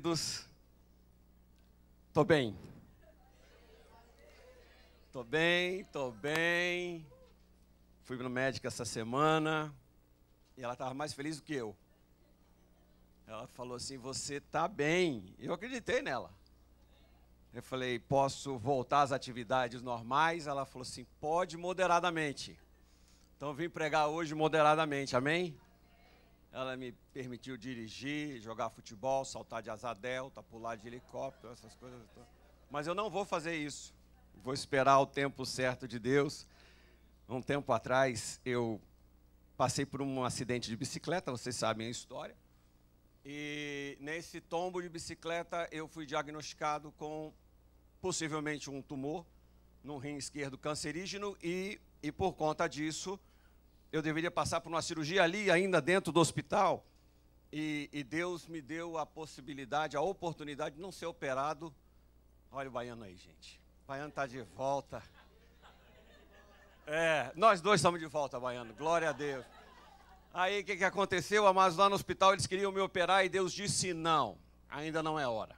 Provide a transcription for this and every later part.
queridos. Tô bem. Tô bem. Fui no médico essa semana e ela estava mais feliz do que eu. Ela falou assim, você tá bem. Eu acreditei nela. Eu falei, posso voltar às atividades normais? Ela falou assim, pode moderadamente. Então eu vim pregar hoje moderadamente, amém? Ela me permitiu dirigir, jogar futebol, saltar de asa delta, pular de helicóptero, essas coisas. Mas eu não vou fazer isso. Vou esperar o tempo certo de Deus. Um tempo atrás, eu passei por um acidente de bicicleta, vocês sabem a história. E nesse tombo de bicicleta, eu fui diagnosticado com possivelmente um tumor no rim esquerdo cancerígeno e por conta disso, eu deveria passar por uma cirurgia ali, ainda dentro do hospital. E Deus me deu a possibilidade, a oportunidade de não ser operado. Olha o Baiano aí, gente. O Baiano está de volta. Nós dois estamos de volta, Baiano. Glória a Deus. Aí, o que aconteceu? Amados, lá no hospital, eles queriam me operar e Deus disse não. Ainda não é hora.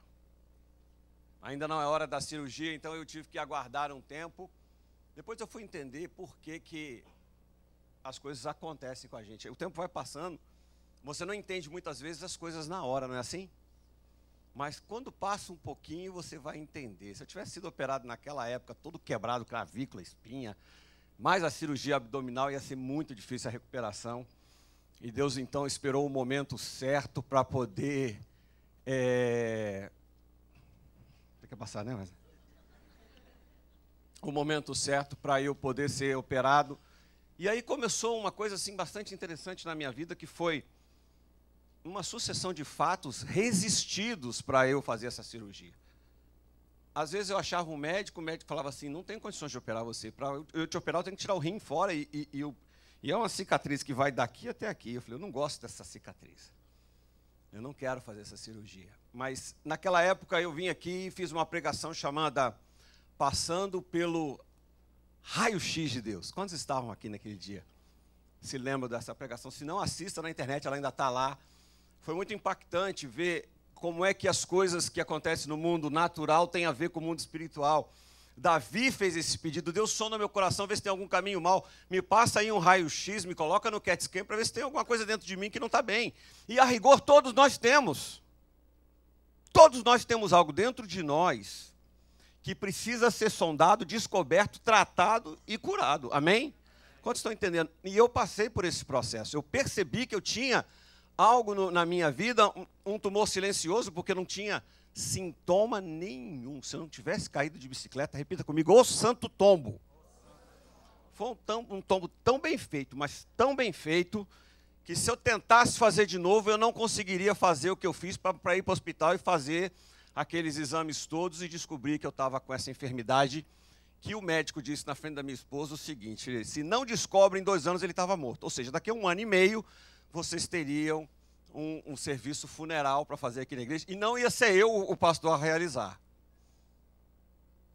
Ainda não é hora da cirurgia, então eu tive que aguardar um tempo. Depois eu fui entender por que as coisas acontecem com a gente. O tempo vai passando, você não entende muitas vezes as coisas na hora, não é assim? Mas quando passa um pouquinho, você vai entender. Se eu tivesse sido operado naquela época, todo quebrado, clavícula, espinha, mais a cirurgia abdominal, ia ser muito difícil a recuperação. E Deus então esperou o momento certo para poder... Tem que passar, né? O momento certo para eu poder ser operado. E aí começou uma coisa assim bastante interessante na minha vida, que foi uma sucessão de fatos resistidos para eu fazer essa cirurgia. Às vezes eu achava um médico, o médico falava assim, não tem condições de operar você. Para eu te operar, eu tenho que tirar o rim fora e é uma cicatriz que vai daqui até aqui. Eu falei, eu não gosto dessa cicatriz. Eu não quero fazer essa cirurgia. Mas naquela época eu vim aqui e fiz uma pregação chamada Passando pelo Raio-X de Deus. Quantos estavam aqui naquele dia? Se lembram dessa pregação? Se não, assista na internet, ela ainda está lá. Foi muito impactante ver como é que as coisas que acontecem no mundo natural têm a ver com o mundo espiritual. Davi fez esse pedido, Deus sonda meu coração, vê se tem algum caminho mal, me passa aí um raio-x, me coloca no CAT scan para ver se tem alguma coisa dentro de mim que não está bem. E a rigor todos nós temos. Todos nós temos algo dentro de nós que precisa ser sondado, descoberto, tratado e curado. Amém? Quantos estão entendendo? E eu passei por esse processo. Eu percebi que eu tinha algo na minha vida, um tumor silencioso, porque não tinha sintoma nenhum. Se eu não tivesse caído de bicicleta, repita comigo, ô santo tombo. Foi um tombo tão bem feito, mas tão bem feito, que se eu tentasse fazer de novo, eu não conseguiria fazer o que eu fiz para ir para o hospital e fazer aqueles exames todos e descobrir que eu estava com essa enfermidade, que o médico disse na frente da minha esposa o seguinte, se não descobre em 2 anos, ele estava morto. Ou seja, daqui a 1 ano e meio, vocês teriam um serviço funeral para fazer aqui na igreja, e não ia ser eu o pastor a realizar.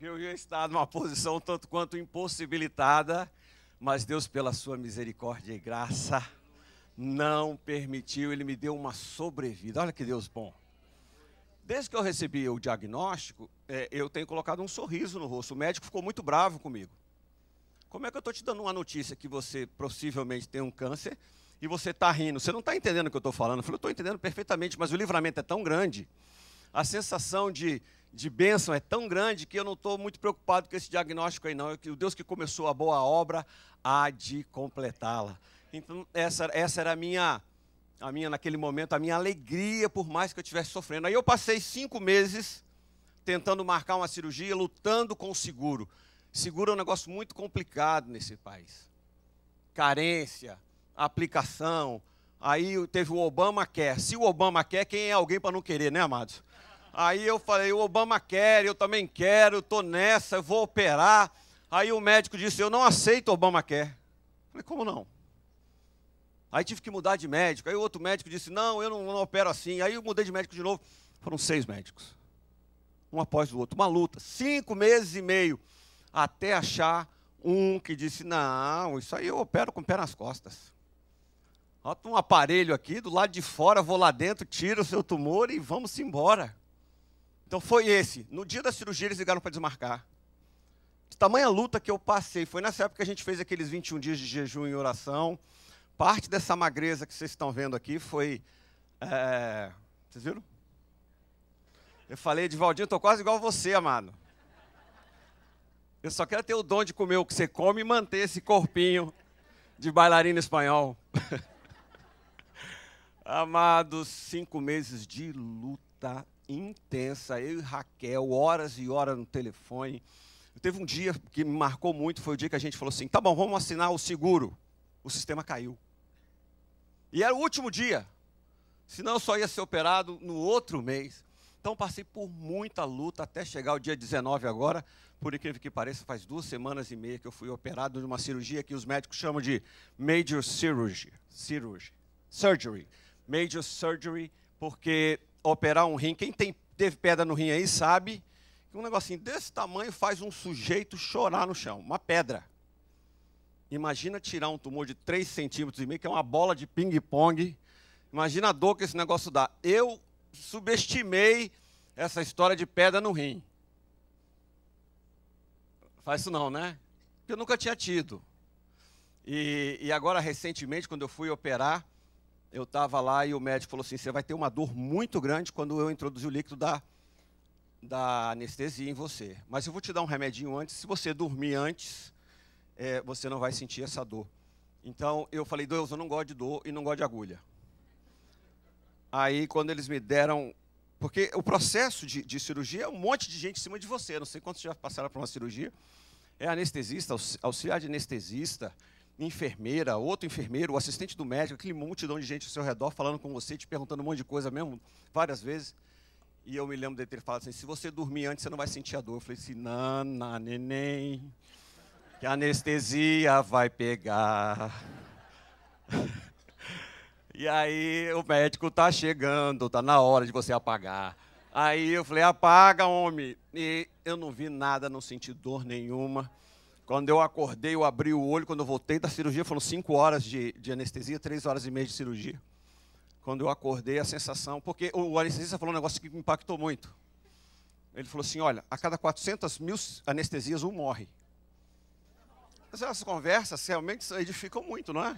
Eu ia estar numa posição tanto quanto impossibilitada, mas Deus, pela sua misericórdia e graça, não permitiu, Ele me deu uma sobrevida. Olha que Deus bom. Desde que eu recebi o diagnóstico, eu tenho colocado um sorriso no rosto. O médico ficou muito bravo comigo. Como é que eu estou te dando uma notícia que você possivelmente tem um câncer e você está rindo? Você não está entendendo o que eu estou falando? Eu falei, eu estou entendendo perfeitamente, mas o livramento é tão grande, a sensação de bênção é tão grande que eu não estou muito preocupado com esse diagnóstico aí não. O Deus que começou a boa obra há de completá-la. Então, essa era a minha, naquele momento, a minha alegria, por mais que eu estivesse sofrendo. Aí eu passei 5 meses tentando marcar uma cirurgia, lutando com o seguro. Seguro é um negócio muito complicado nesse país. Carência, aplicação. Aí teve o Obamacare. Se o Obamacare, quem é alguém para não querer, né, amados? Aí eu falei, o Obamacare, eu também quero, eu estou nessa, eu vou operar. Aí o médico disse, eu não aceito o Obamacare. Eu falei, como não? Aí tive que mudar de médico. Aí o outro médico disse, não, eu não opero assim. Aí eu mudei de médico de novo. Foram 6 médicos. Um após o outro. Uma luta. 5 meses e meio. Até achar um que disse, não, isso aí eu opero com o pé nas costas. Bota um aparelho aqui, do lado de fora, vou lá dentro, tiro o seu tumor e vamos embora. Então foi esse. No dia da cirurgia eles ligaram para desmarcar. De tamanha luta que eu passei. Foi nessa época que a gente fez aqueles 21 dias de jejum e oração. Parte dessa magreza que vocês estão vendo aqui foi... Vocês viram? Eu falei, Edivaldinho, estou quase igual você, amado. Eu só quero ter o dom de comer o que você come e manter esse corpinho de bailarino espanhol. Amados, 5 meses de luta intensa. Eu e Raquel, horas e horas no telefone. Teve um dia que me marcou muito, foi o dia que a gente falou assim, tá bom, vamos assinar o seguro. O sistema caiu. E era o último dia. Senão eu só ia ser operado no outro mês. Então passei por muita luta até chegar o dia 19 agora. Por incrível que pareça, faz 2 semanas e meia que eu fui operado de uma cirurgia que os médicos chamam de Major Surgery. Major Surgery, porque operar um rim, quem teve pedra no rim aí sabe que um negocinho desse tamanho faz um sujeito chorar no chão, uma pedra. Imagina tirar um tumor de 3,5 centímetros, que é uma bola de ping-pong. Imagina a dor que esse negócio dá. Eu subestimei essa história de pedra no rim. Faz isso não, né? Porque eu nunca tinha tido. E agora, recentemente, quando eu fui operar, eu estava lá e o médico falou assim, você vai ter uma dor muito grande quando eu introduzir o líquido da anestesia em você. Mas eu vou te dar um remedinho antes. Se você dormir antes, você não vai sentir essa dor. Então, eu falei, Deus, eu não gosto de dor e não gosto de agulha. Aí, quando eles me deram... Porque o processo de cirurgia é um monte de gente em cima de você. Não sei quantos já passaram por uma cirurgia. É anestesista, auxiliar de anestesista, enfermeira, outro enfermeiro, o assistente do médico, aquele multidão de gente ao seu redor falando com você, te perguntando um monte de coisa mesmo, várias vezes. E eu me lembro de ter falado assim, se você dormir antes, você não vai sentir a dor. Eu falei assim, nana, neném, que a anestesia vai pegar. E aí o médico está chegando, está na hora de você apagar. Aí eu falei, apaga, homem. E eu não vi nada, não senti dor nenhuma. Quando eu acordei, eu abri o olho, quando eu voltei da cirurgia, foram 5 horas de anestesia, 3 horas e meia de cirurgia. Quando eu acordei, a sensação... Porque o anestesista falou um negócio que me impactou muito. Ele falou assim, olha, a cada 400 mil anestesias, um morre. Essas conversas realmente edificam muito, não é?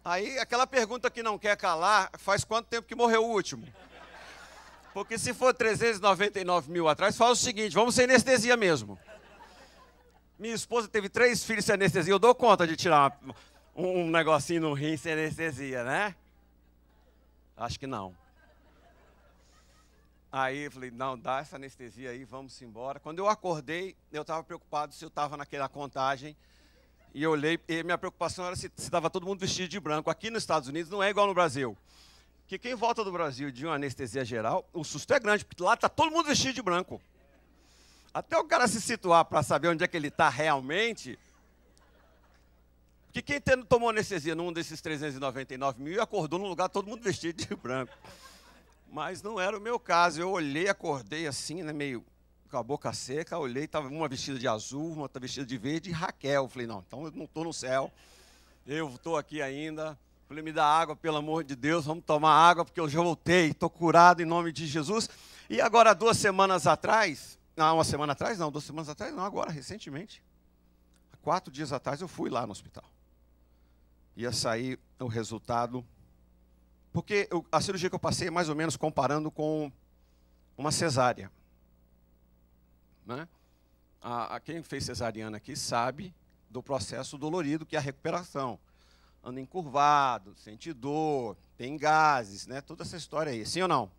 Aí, aquela pergunta que não quer calar, faz quanto tempo que morreu o último? Porque se for 399 mil atrás, fala o seguinte, vamos sem anestesia mesmo. Minha esposa teve 3 filhos sem anestesia, eu dou conta de tirar um negocinho no rim sem anestesia, né? Acho que não. Aí eu falei, não, dá essa anestesia aí, vamos embora. Quando eu acordei, eu estava preocupado se eu estava naquela contagem. E eu olhei, e minha preocupação era se estava todo mundo vestido de branco. Aqui nos Estados Unidos não é igual no Brasil. Que quem volta do Brasil de uma anestesia geral, o susto é grande, porque lá está todo mundo vestido de branco. Até o cara se situar para saber onde é que ele está realmente. Porque quem tomou anestesia num desses 399 mil e acordou num lugar todo mundo vestido de branco. Mas não era o meu caso. Eu olhei, acordei assim, né, meio... com a boca seca, olhei, estava uma vestida de azul, uma outra vestida de verde, e Raquel. Falei, não, então eu não estou no céu, eu estou aqui ainda. Falei, me dá água, pelo amor de Deus, vamos tomar água, porque eu já voltei, estou curado em nome de Jesus. E agora, 2 semanas atrás, não, 1 semana atrás, não, 2 semanas atrás, não, agora, recentemente, 4 dias atrás, eu fui lá no hospital. Ia sair o resultado, porque a cirurgia que eu passei é mais ou menos comparando com uma cesárea. Né? Quem fez cesariana aqui sabe do processo dolorido que é a recuperação. Anda encurvado, sente dor, tem gases, né? Toda essa história aí, sim ou não?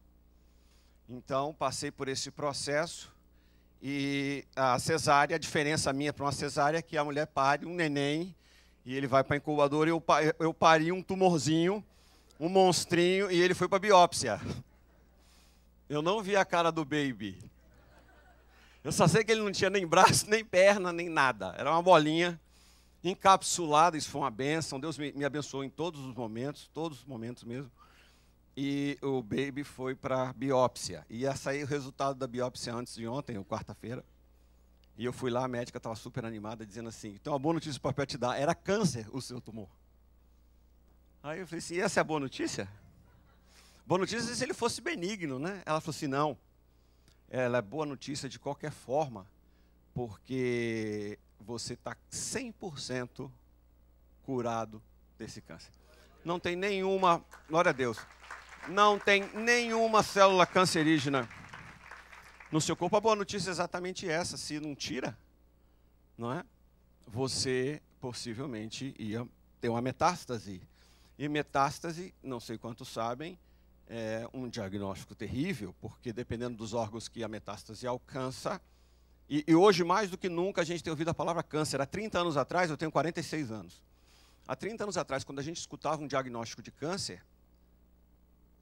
Então, passei por esse processo e a cesárea, a diferença minha para uma cesárea é que a mulher pare um neném e ele vai para a incubadora e eu pari um tumorzinho, um monstrinho e ele foi para a biópsia. Eu não vi a cara do baby. Eu só sei que ele não tinha nem braço, nem perna, nem nada. Era uma bolinha encapsulada, isso foi uma bênção. Deus me abençoou em todos os momentos mesmo. E o baby foi para a biópsia. Ia sair o resultado da biópsia antes de ontem, ou quarta-feira. E eu fui lá, a médica estava super animada, dizendo assim, tem uma boa notícia para te dar, era câncer o seu tumor. Aí eu falei assim, essa é a boa notícia? Boa notícia é se ele fosse benigno, né? Ela falou assim, não. ela é boa notícia de qualquer forma, porque você está 100% curado desse câncer. Não tem nenhuma, glória a Deus, não tem nenhuma célula cancerígena no seu corpo. A boa notícia é exatamente essa: se não tira, não é? Você possivelmente ia ter uma metástase. E metástase, não sei quantos sabem, é um diagnóstico terrível, porque dependendo dos órgãos que a metástase alcança, e hoje mais do que nunca a gente tem ouvido a palavra câncer. Há 30 anos atrás, eu tenho 46 anos. Há 30 anos atrás, quando a gente escutava um diagnóstico de câncer,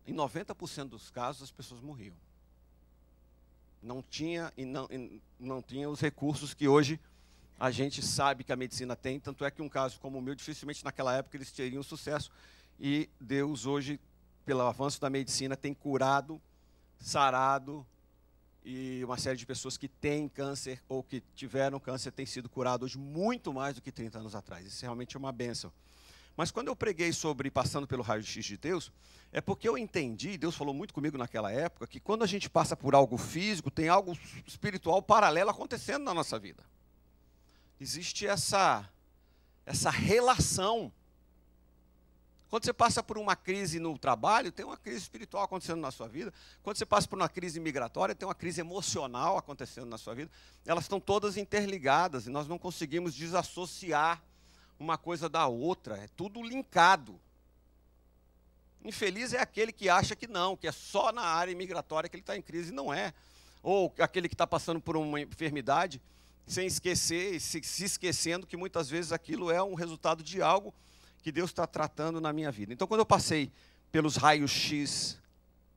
em 90% dos casos as pessoas morriam. Não tinha os recursos que hoje a gente sabe que a medicina tem, tanto é que um caso como o meu, dificilmente naquela época eles teriam sucesso. E Deus hoje, pelo avanço da medicina, tem curado, sarado, e uma série de pessoas que têm câncer ou que tiveram câncer têm sido curadas hoje muito mais do que 30 anos atrás. Isso realmente é uma bênção. Mas quando eu preguei sobre passando pelo raio-x de Deus, é porque eu entendi, Deus falou muito comigo naquela época, que quando a gente passa por algo físico, tem algo espiritual paralelo acontecendo na nossa vida. Existe essa relação. Quando você passa por uma crise no trabalho, tem uma crise espiritual acontecendo na sua vida. Quando você passa por uma crise migratória, tem uma crise emocional acontecendo na sua vida. Elas estão todas interligadas e nós não conseguimos desassociar uma coisa da outra. É tudo linkado. Infeliz é aquele que acha que não, que é só na área migratória que ele está em crise. Não é. Ou aquele que está passando por uma enfermidade, sem esquecer, se esquecendo que muitas vezes aquilo é um resultado de algo que Deus está tratando na minha vida. Então, quando eu passei pelos raios-x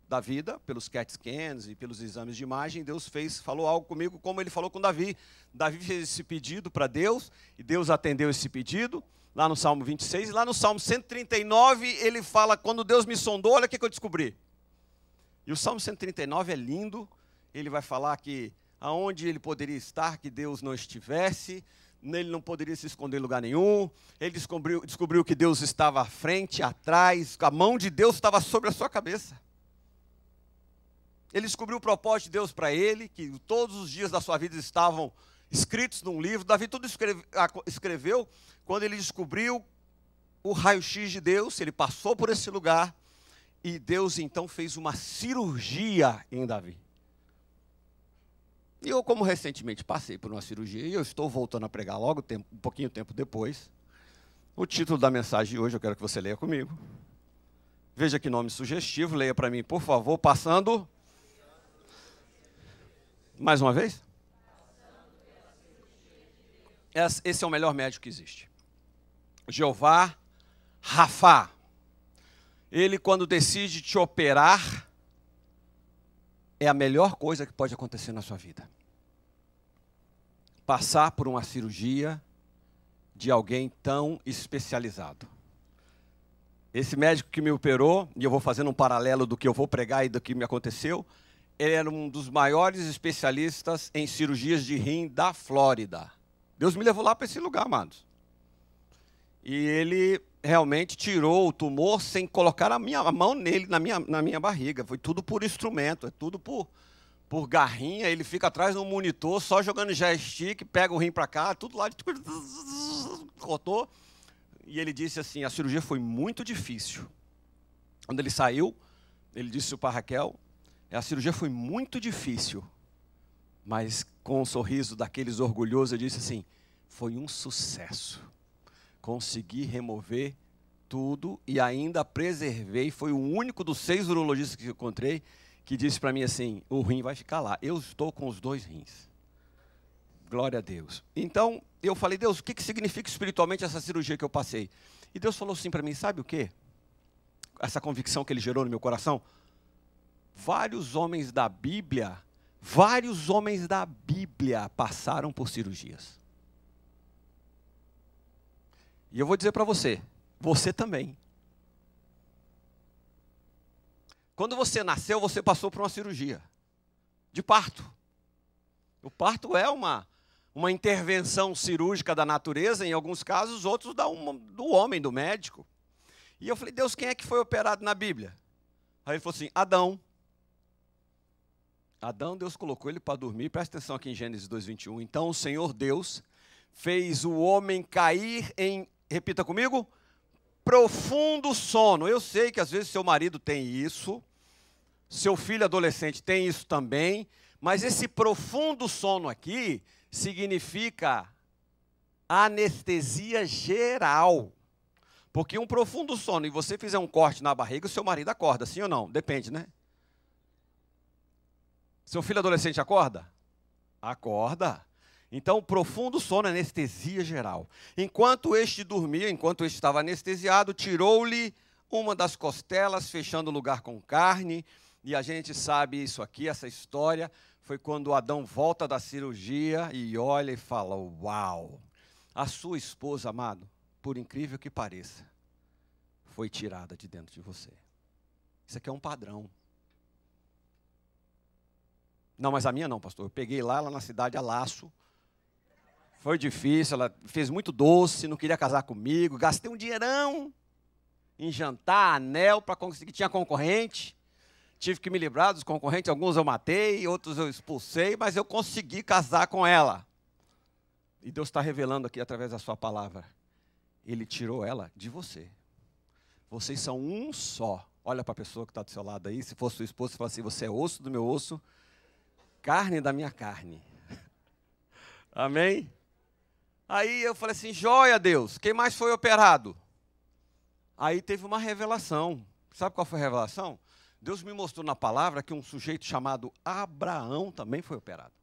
da vida, pelos CAT scans e pelos exames de imagem, Deus falou algo comigo, como ele falou com Davi. Davi fez esse pedido para Deus, e Deus atendeu esse pedido, lá no Salmo 26, e lá no Salmo 139, ele fala, quando Deus me sondou, olha o que eu descobri. E o Salmo 139 é lindo, ele vai falar que aonde ele poderia estar, que Deus não estivesse, nele não poderia se esconder em lugar nenhum. Ele descobriu que Deus estava à frente, atrás, a mão de Deus estava sobre a sua cabeça. Ele descobriu o propósito de Deus para ele, que todos os dias da sua vida estavam escritos num livro. Davi tudo escreveu quando ele descobriu o raio-x de Deus. Ele passou por esse lugar e Deus então fez uma cirurgia em Davi. E eu, como recentemente passei por uma cirurgia, e eu estou voltando a pregar logo, um pouquinho tempo depois, o título da mensagem de hoje, eu quero que você leia comigo. Veja que nome sugestivo, leia para mim, por favor, passando. Mais uma vez. Esse é o melhor médico que existe. Jeová Rafá. Ele, quando decide te operar, é a melhor coisa que pode acontecer na sua vida. Passar por uma cirurgia de alguém tão especializado. Esse médico que me operou, e eu vou fazendo um paralelo do que eu vou pregar e do que me aconteceu, ele era um dos maiores especialistas em cirurgias de rim da Flórida. Deus me levou lá para esse lugar, amados. E ele realmente tirou o tumor sem colocar a mão nele, na minha barriga. Foi tudo por instrumento, é tudo por garrinha. Ele fica atrás de um monitor, só jogando joystick, pega o rim para cá, tudo lá, cortou. E ele disse assim, a cirurgia foi muito difícil. Quando ele saiu, ele disse para a Raquel, a cirurgia foi muito difícil, mas com um sorriso daqueles orgulhosos, eu disse assim, foi um sucesso. Consegui remover tudo e ainda preservei. Foi o único dos 6 urologistas que eu encontrei que disse para mim assim, o rim vai ficar lá. Eu estou com os 2 rins. Glória a Deus. Então, eu falei, Deus, o que significa espiritualmente essa cirurgia que eu passei? E Deus falou assim para mim, sabe o quê? Essa convicção que ele gerou no meu coração. Vários homens da Bíblia passaram por cirurgias. E eu vou dizer para você, você também. Quando você nasceu, você passou por uma cirurgia de parto. O parto é uma intervenção cirúrgica da natureza, em alguns casos, outros do homem, do médico. E eu falei, Deus, quem é que foi operado na Bíblia? Aí ele falou assim, Adão. Adão, Deus colocou ele para dormir. Presta atenção aqui em Gênesis 2:21. Então o Senhor Deus fez o homem cair em, repita comigo, profundo sono. Eu sei que às vezes seu marido tem isso, seu filho adolescente tem isso também, mas esse profundo sono aqui significa anestesia geral. Porque um profundo sono e você fizer um corte na barriga, o seu marido acorda, sim ou não? Depende, né? Seu filho adolescente acorda? Acorda. Então, profundo sono é anestesia geral. Enquanto este dormia, enquanto este estava anestesiado, tirou-lhe uma das costelas, fechando o lugar com carne. E a gente sabe isso aqui, essa história, foi quando Adão volta da cirurgia e olha e fala, uau, a sua esposa, amado, por incrível que pareça, foi tirada de dentro de você. Isso aqui é um padrão. Não, mas a minha não, pastor. Eu peguei lá na cidade a laço. Foi difícil, ela fez muito doce, não queria casar comigo. Gastei um dinheirão em jantar, anel, para conseguir. Tinha concorrente. Tive que me livrar dos concorrentes. Alguns eu matei, outros eu expulsei, mas eu consegui casar com ela. E Deus está revelando aqui através da sua palavra. Ele tirou ela de você. Vocês são um só. Olha para a pessoa que está do seu lado aí. Se for sua esposa, você fala assim, você é osso do meu osso, carne da minha carne. Amém? Aí eu falei assim, joia, Deus, quem mais foi operado? Aí teve uma revelação. Sabe qual foi a revelação? Deus me mostrou na palavra que um sujeito chamado Abraão também foi operado.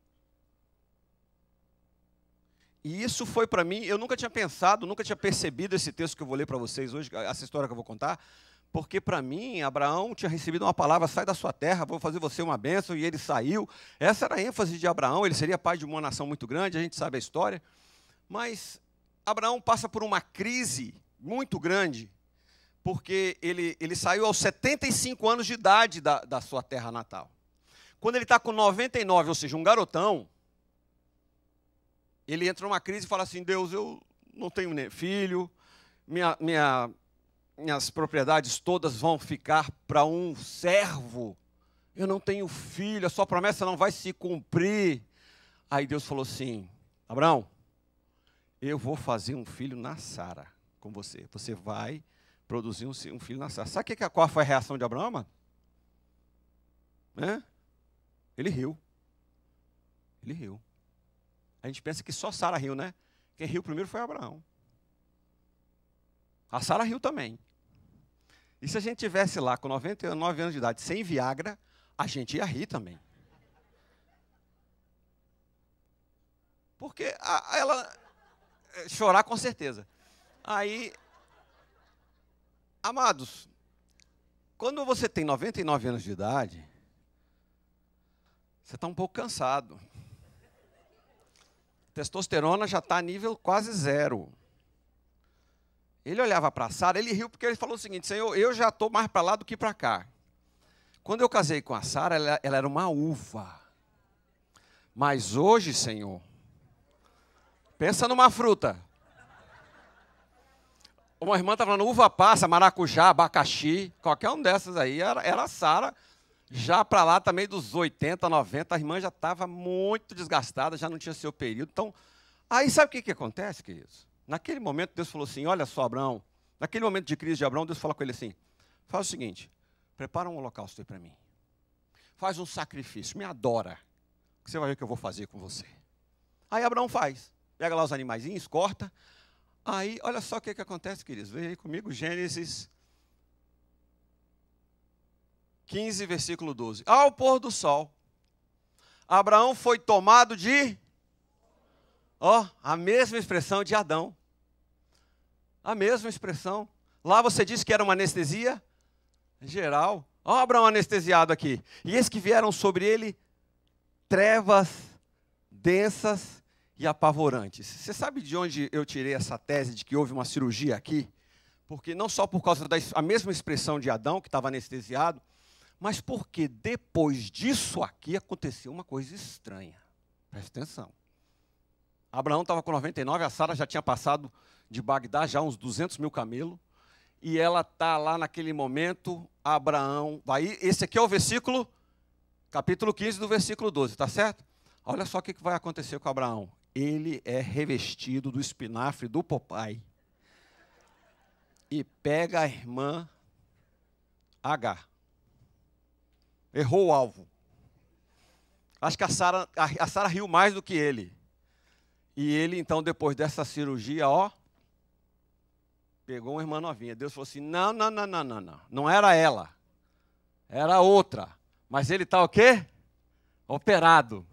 E isso foi para mim, eu nunca tinha pensado, nunca tinha percebido esse texto que eu vou ler para vocês hoje, essa história que eu vou contar, porque para mim, Abraão tinha recebido uma palavra, sai da sua terra, vou fazer você uma bênção, e ele saiu. Essa era a ênfase de Abraão, ele seria pai de uma nação muito grande, a gente sabe a história. Mas Abraão passa por uma crise muito grande, porque ele saiu aos 75 anos de idade da sua terra natal. Quando ele está com 99, ou seja, um garotão, ele entra numa crise e fala assim, Deus, eu não tenho nem filho, minhas propriedades todas vão ficar para um servo, eu não tenho filho, a sua promessa não vai se cumprir. Aí Deus falou assim, Abraão, eu vou fazer um filho na Sara com você, você vai produzir um filho na Sara. Sabe qual foi a reação de Abraão, mano? Ele riu. Ele riu. A gente pensa que só Sara riu, né? Quem riu primeiro foi Abraão. A Sara riu também. E se a gente tivesse lá com 99 anos de idade, sem Viagra, a gente ia rir também. Porque ela... chorar com certeza. Aí, amados, quando você tem 99 anos de idade, você está um pouco cansado. Testosterona já está a nível quase zero. Ele olhava para a Sara, ele riu porque ele falou o seguinte, Senhor, eu já estou mais para lá do que para cá. Quando eu casei com a Sara, ela era uma uva. Mas hoje, Senhor, pensa numa fruta. Uma irmã está falando uva passa, maracujá, abacaxi, qualquer um dessas aí, era a Sara. Já para lá também dos 80, 90, a irmã já estava muito desgastada, já não tinha seu período. Então, aí sabe o que acontece, queridos? Naquele momento, Deus falou assim, olha só, Abraão, naquele momento de crise de Abraão, Deus falou com ele assim, faz o seguinte, prepara um holocausto aí para mim. Faz um sacrifício, me adora, que você vai ver o que eu vou fazer com você. Aí Abraão faz, pega lá os animaizinhos, corta. Aí, olha só o que acontece, queridos. Veja aí comigo, Gênesis 15, versículo 12. Ao pôr do sol, Abraão foi tomado de... a mesma expressão de Adão. A mesma expressão. Lá você disse que era uma anestesia geral. Abraão anestesiado aqui. E eis que vieram sobre ele trevas densas e apavorantes. Você sabe de onde eu tirei essa tese de que houve uma cirurgia aqui? Porque não só por causa da mesma expressão de Adão, que estava anestesiado, mas porque depois disso aqui aconteceu uma coisa estranha. Presta atenção. Abraão estava com 99, a Sara já tinha passado de Bagdá, já uns 200 mil camelos, e ela está lá naquele momento, Abraão, aí, esse aqui é o versículo capítulo 15, do versículo 12, está certo? Olha só o que vai acontecer com Abraão. Ele é revestido do espinafre do papai e pega a irmã Agar. Errou o alvo. Acho que a Sara riu mais do que ele. E ele, então, depois dessa cirurgia, pegou uma irmã novinha. Deus falou assim, não. Não era ela. Era outra. Mas ele está o quê? Operado.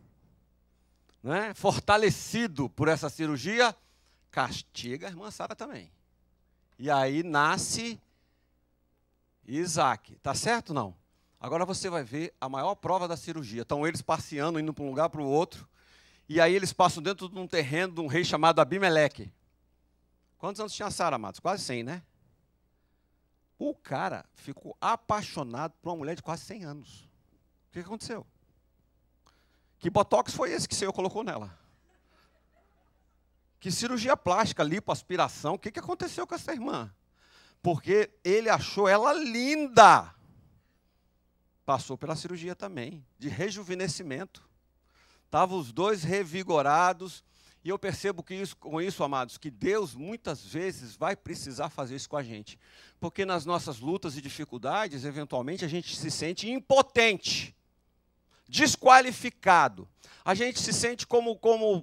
Né? Fortalecido por essa cirurgia, castiga a irmã Sara também. E aí nasce Isaac. Está certo ou não? Agora você vai ver a maior prova da cirurgia. Estão eles passeando, indo para um lugar para o outro. E aí eles passam dentro de um terreno de um rei chamado Abimeleque. Quantos anos tinha Sara, amados? Quase 100, né? O cara ficou apaixonado por uma mulher de quase 100 anos. O que aconteceu? Que botox foi esse que o Senhor colocou nela? Que cirurgia plástica, lipoaspiração, o que aconteceu com essa irmã? Porque ele achou ela linda. Passou pela cirurgia também, de rejuvenescimento. Estavam os dois revigorados. E eu percebo que com isso, amados, que Deus muitas vezes vai precisar fazer isso com a gente. Porque nas nossas lutas e dificuldades, eventualmente, a gente se sente impotente, desqualificado. A gente se sente como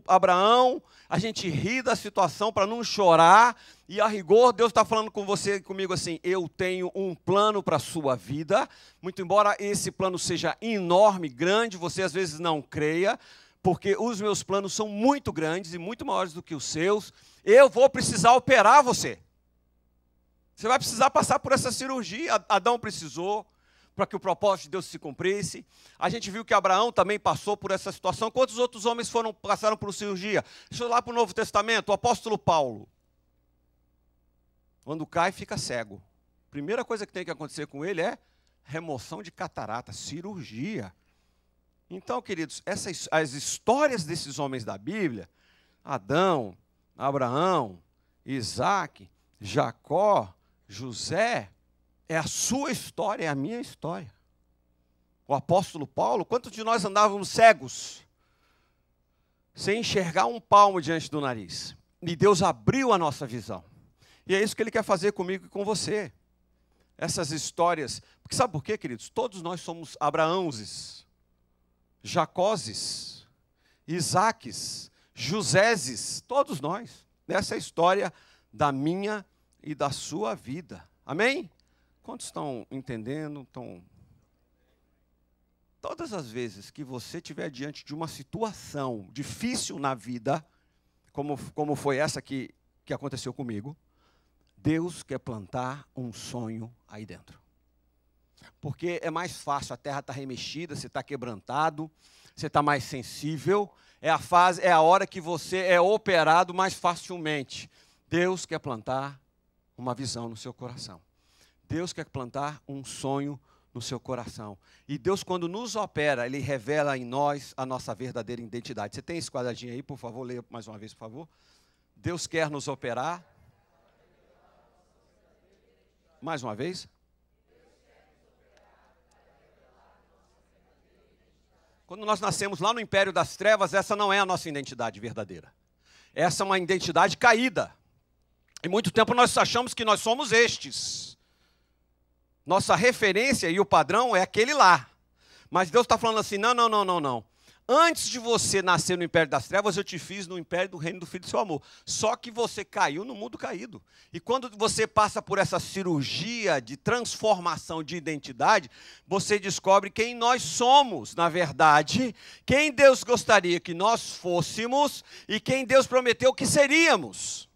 Abraão, a gente ri da situação para não chorar. E a rigor, Deus está falando com você e comigo assim, eu tenho um plano para a sua vida. Muito embora esse plano seja enorme, grande, você às vezes não creia, porque os meus planos são muito grandes e muito maiores do que os seus. Eu vou precisar operar você. Você vai precisar passar por essa cirurgia. Adão precisou, para que o propósito de Deus se cumprisse. A gente viu que Abraão também passou por essa situação. Quantos outros homens passaram por cirurgia? Deixa eu ir lá para o Novo Testamento, o apóstolo Paulo. Quando cai, fica cego. Primeira coisa que tem que acontecer com ele é remoção de catarata, cirurgia. Então, queridos, as histórias desses homens da Bíblia, Adão, Abraão, Isaac, Jacó, José, é a sua história, é a minha história. O apóstolo Paulo, quantos de nós andávamos cegos, sem enxergar um palmo diante do nariz? E Deus abriu a nossa visão. E é isso que Ele quer fazer comigo e com você. Essas histórias, porque sabe por quê, queridos? Todos nós somos Abraãozes, Jacózes, Isaques, Joséses, todos nós. Essa é a história da minha e da sua vida. Amém? Quantos estão entendendo? Todas as vezes que você estiver diante de uma situação difícil na vida, como foi essa que aconteceu comigo, Deus quer plantar um sonho aí dentro. Porque é mais fácil, a terra está remexida, você está quebrantado, você está mais sensível, é a hora que você é operado mais facilmente. Deus quer plantar uma visão no seu coração. Deus quer plantar um sonho no seu coração. E Deus, quando nos opera, Ele revela em nós a nossa verdadeira identidade. Você tem esse quadradinho aí, por favor, leia mais uma vez, por favor. Deus quer nos operar. Mais uma vez. Quando nós nascemos lá no império das trevas, essa não é a nossa identidade verdadeira. Essa é uma identidade caída. Em muito tempo nós achamos que nós somos estes. Nossa referência e o padrão é aquele lá. Mas Deus está falando assim, não. Antes de você nascer no império das trevas, eu te fiz no império do reino do Filho do seu amor. Só que você caiu no mundo caído. E quando você passa por essa cirurgia de transformação de identidade, você descobre quem nós somos, na verdade, quem Deus gostaria que nós fôssemos e quem Deus prometeu que seríamos.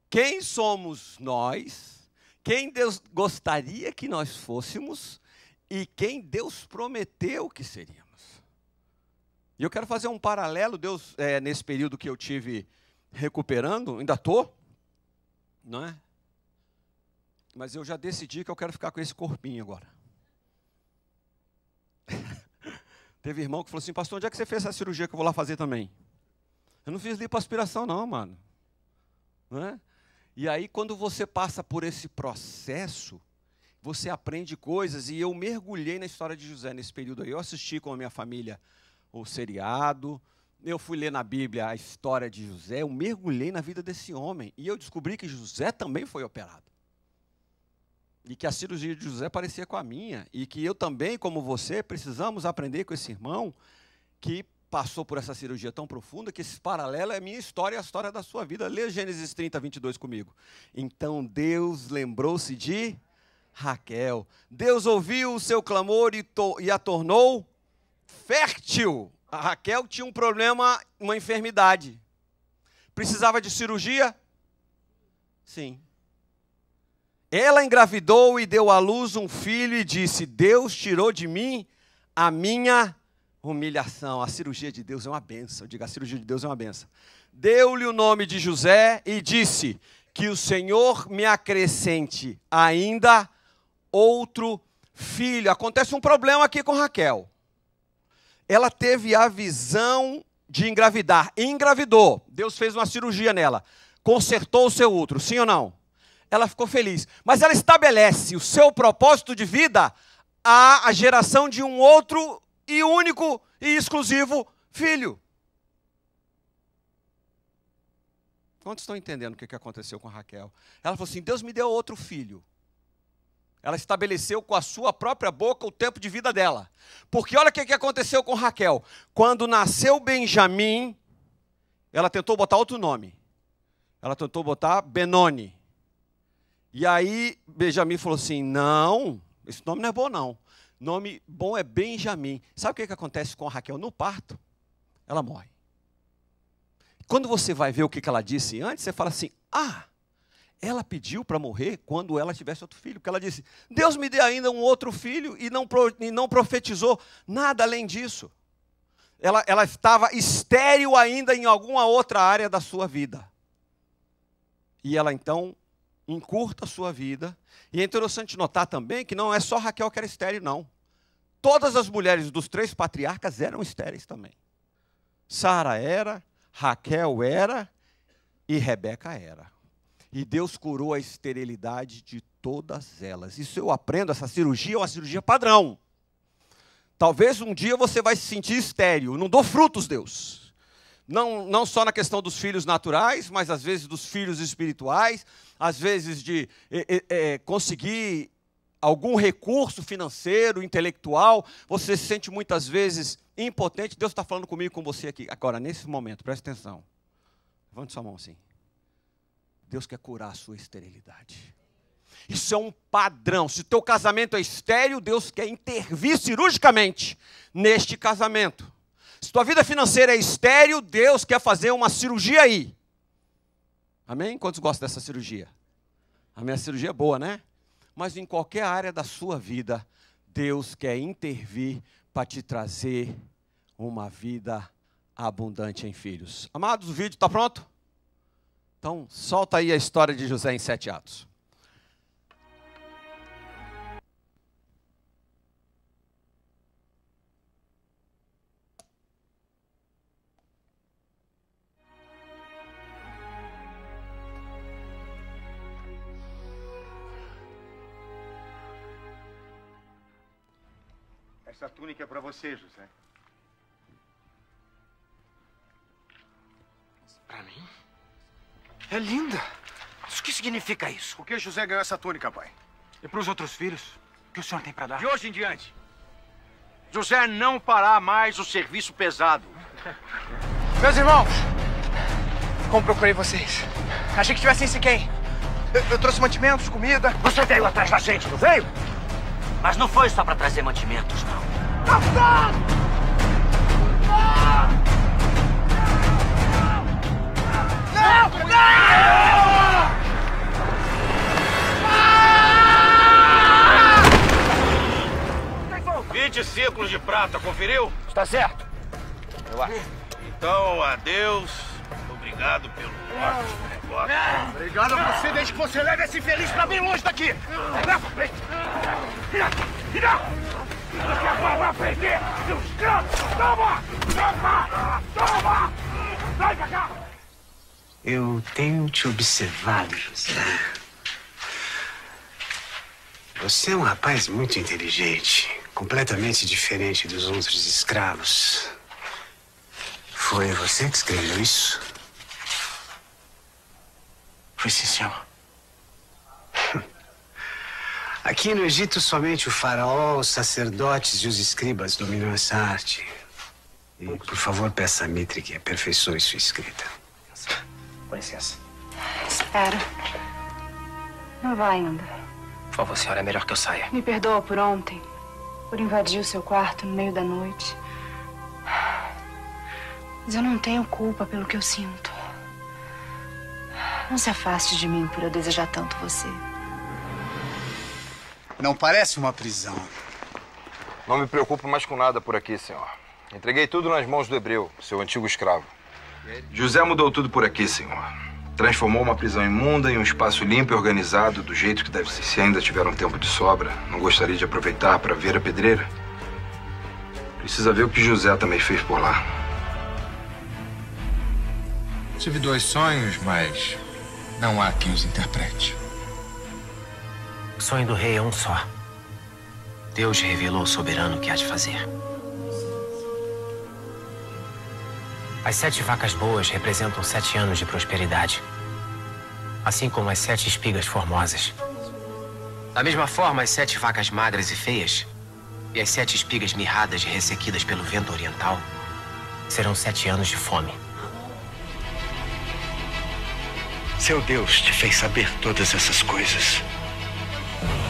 Quem somos nós, quem Deus gostaria que nós fôssemos e quem Deus prometeu que seríamos. E eu quero fazer um paralelo, Deus, nesse período que eu tive recuperando, ainda estou, não é? Mas eu já decidi que eu quero ficar com esse corpinho agora. Teve irmão que falou assim, pastor, onde é que você fez essa cirurgia que eu vou lá fazer também? Eu não fiz lipoaspiração não, mano. Não é? E aí, quando você passa por esse processo você aprende coisas, e eu mergulhei na história de José nesse período aí. Eu assisti com a minha família o seriado, eu fui ler na Bíblia a história de José, eu mergulhei na vida desse homem, e eu descobri que José também foi operado. E que a cirurgia de José parecia com a minha, e que eu também, como você, precisamos aprender com esse irmão que passou por essa cirurgia tão profunda, que esse paralelo é a minha história e a história da sua vida. Lê Gênesis 30, 22 comigo. Então Deus lembrou-se de Raquel. Deus ouviu o seu clamor e a tornou fértil. A Raquel tinha um problema, uma enfermidade. Precisava de cirurgia? Sim. Ela engravidou e deu à luz um filho e disse: Deus tirou de mim a minha humilhação. A cirurgia de Deus é uma bênção. Diga, a cirurgia de Deus é uma bênção. Deu-lhe o nome de José e disse: que o Senhor me acrescente ainda outro filho. Acontece um problema aqui com Raquel. Ela teve a visão de engravidar. Engravidou. Deus fez uma cirurgia nela. Consertou o seu útero. Sim ou não? Ela ficou feliz. Mas ela estabelece o seu propósito de vida a geração de um outro e único e exclusivo filho. Quantos estão entendendo o que aconteceu com Raquel? Ela falou assim: Deus me deu outro filho. Ela estabeleceu com a sua própria boca o tempo de vida dela. Porque olha o que aconteceu com Raquel. Quando nasceu Benjamim, ela tentou botar outro nome. Ela tentou botar Benoni. E aí Benjamim falou assim: não, esse nome não é bom não. Nome bom é Benjamim. Sabe o que acontece com a Raquel? No parto, ela morre. Quando você vai ver o que ela disse antes, você fala assim: ah, ela pediu para morrer quando ela tivesse outro filho. Porque ela disse: Deus me dê ainda um outro filho, e não profetizou nada além disso. Ela estava estéril ainda em alguma outra área da sua vida. E ela então encurta a sua vida. E é interessante notar também que não é só Raquel que era estéril, não. Todas as mulheres dos 3 patriarcas eram estéreis também. Sara era, Raquel era e Rebeca era. E Deus curou a esterilidade de todas elas. Isso eu aprendo, essa cirurgia é uma cirurgia padrão. Talvez um dia você vai se sentir estéril. Não dou frutos, Deus. Não só na questão dos filhos naturais, mas às vezes dos filhos espirituais, às vezes de conseguir algum recurso financeiro, intelectual. Você se sente muitas vezes impotente. Deus está falando comigo, com você aqui. Agora, nesse momento, preste atenção. Levante sua mão assim. Deus quer curar a sua esterilidade. Isso é um padrão. Se o teu casamento é estéril, Deus quer intervir cirurgicamente neste casamento. Se tua vida financeira é estéril, Deus quer fazer uma cirurgia aí. Amém? Quantos gostam dessa cirurgia? A minha cirurgia é boa, né? Mas em qualquer área da sua vida, Deus quer intervir para te trazer uma vida abundante em filhos. Amados, o vídeo está pronto? Então, solta aí a história de José em 7 atos. Essa túnica é para você, José. Para mim? É linda. Mas o que significa isso? Por que José ganhou essa túnica, pai? E para os outros filhos? O que o senhor tem para dar? De hoje em diante, José não fará mais o serviço pesado. Meus irmãos, como procurei vocês? Achei que tivessem quem? Eu trouxe mantimentos, comida. Você veio atrás da gente, não veio? Mas não foi só para trazer mantimentos, não. Não! Não! 20 ciclos de prata, conferiu? Está certo. Eu acho. Então, adeus. Obrigado pelo ótimo negócio. Obrigado a você, desde que você leve esse infeliz pra bem longe daqui. Leva pra frente. Você agora vai aprender, seu escravo. Toma! Toma! Toma! Sai pra cá! Eu tenho te observado, José. Você é um rapaz muito inteligente, completamente diferente dos outros escravos. Foi você que escreveu isso? Foi sim, senhor. Aqui no Egito, somente o faraó, os sacerdotes e os escribas dominam essa arte. E, por favor, peça a Mitre que aperfeiçoe sua escrita. Com licença. Espera. Não vá ainda. Por favor, senhora, é melhor que eu saia. Me perdoa por ontem, por invadir o seu quarto no meio da noite. Mas eu não tenho culpa pelo que eu sinto. Não se afaste de mim por eu desejar tanto você. Não parece uma prisão. Não me preocupo mais com nada por aqui, senhor. Entreguei tudo nas mãos do hebreu, seu antigo escravo. José mudou tudo por aqui, senhor. Transformou uma prisão imunda em um espaço limpo e organizado, do jeito que deve ser. Se ainda tiver um tempo de sobra, não gostaria de aproveitar para ver a pedreira? Precisa ver o que José também fez por lá. Tive 2 sonhos, mas não há quem os interprete. O sonho do rei é um só. Deus revelou ao soberano o que há de fazer. As 7 vacas boas representam 7 anos de prosperidade. Assim como as 7 espigas formosas. Da mesma forma, as 7 vacas magras e feias e as 7 espigas mirradas e ressequidas pelo vento oriental serão 7 anos de fome. Seu Deus te fez saber todas essas coisas.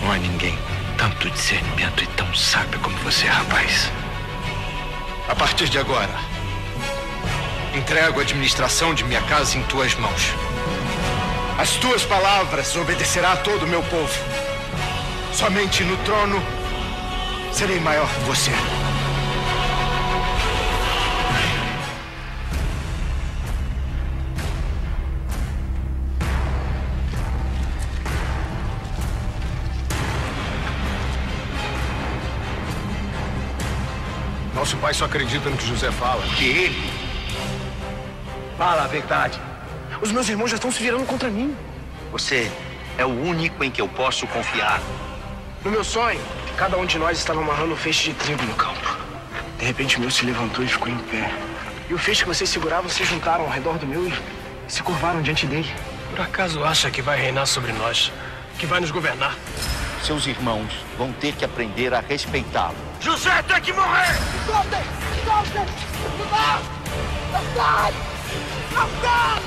Não há ninguém com tanto discernimento e tão sábio como você, rapaz. A partir de agora, entrego a administração de minha casa em tuas mãos. As tuas palavras obedecerá a todo o meu povo. Somente no trono serei maior que você. Nosso pai só acredita no que José fala. Que ele? Fala a verdade. Os meus irmãos já estão se virando contra mim. Você é o único em que eu posso confiar. No meu sonho, cada um de nós estava amarrando um feixe de trigo no campo. De repente, o meu se levantou e ficou em pé. E o feixe que vocês seguravam se juntaram ao redor do meu e se curvaram diante dele. Por acaso acha que vai reinar sobre nós? Que vai nos governar? Seus irmãos vão ter que aprender a respeitá-lo. José tem que morrer! Soltem! Soltem! Não! Não sai! Não sai!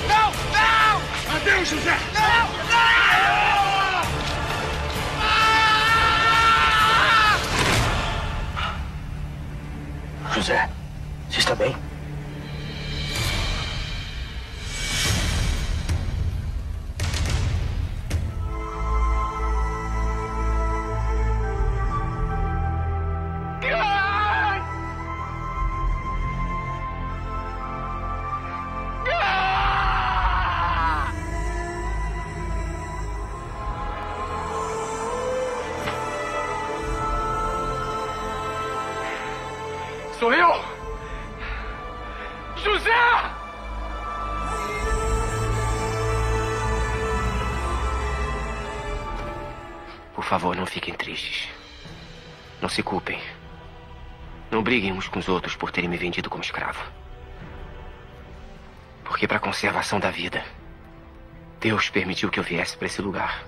Não! Não! Adeus, José! Não! Não! José, você está bem? Sou eu! José! Por favor, não fiquem tristes. Não se culpem. Não briguem uns com os outros por terem me vendido como escravo. Porque para a conservação da vida, Deus permitiu que eu viesse para esse lugar.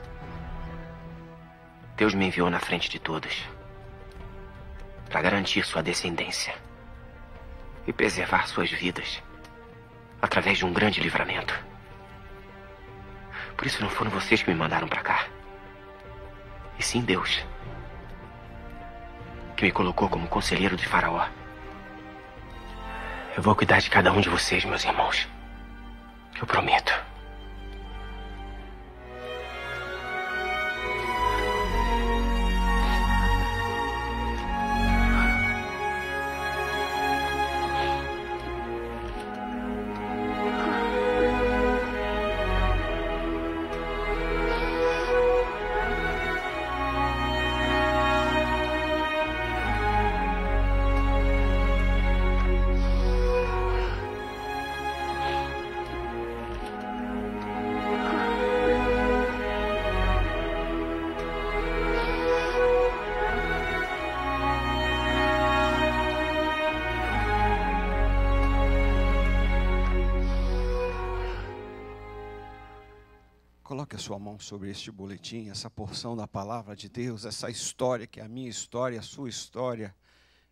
Deus me enviou na frente de todos para garantir sua descendência e preservar suas vidas através de um grande livramento. Por isso não foram vocês que me mandaram para cá, e sim Deus, que me colocou como conselheiro de Faraó. Eu vou cuidar de cada um de vocês, meus irmãos. Eu prometo. Coloque a sua mão sobre este boletim, essa porção da palavra de Deus, essa história que é a minha história, a sua história.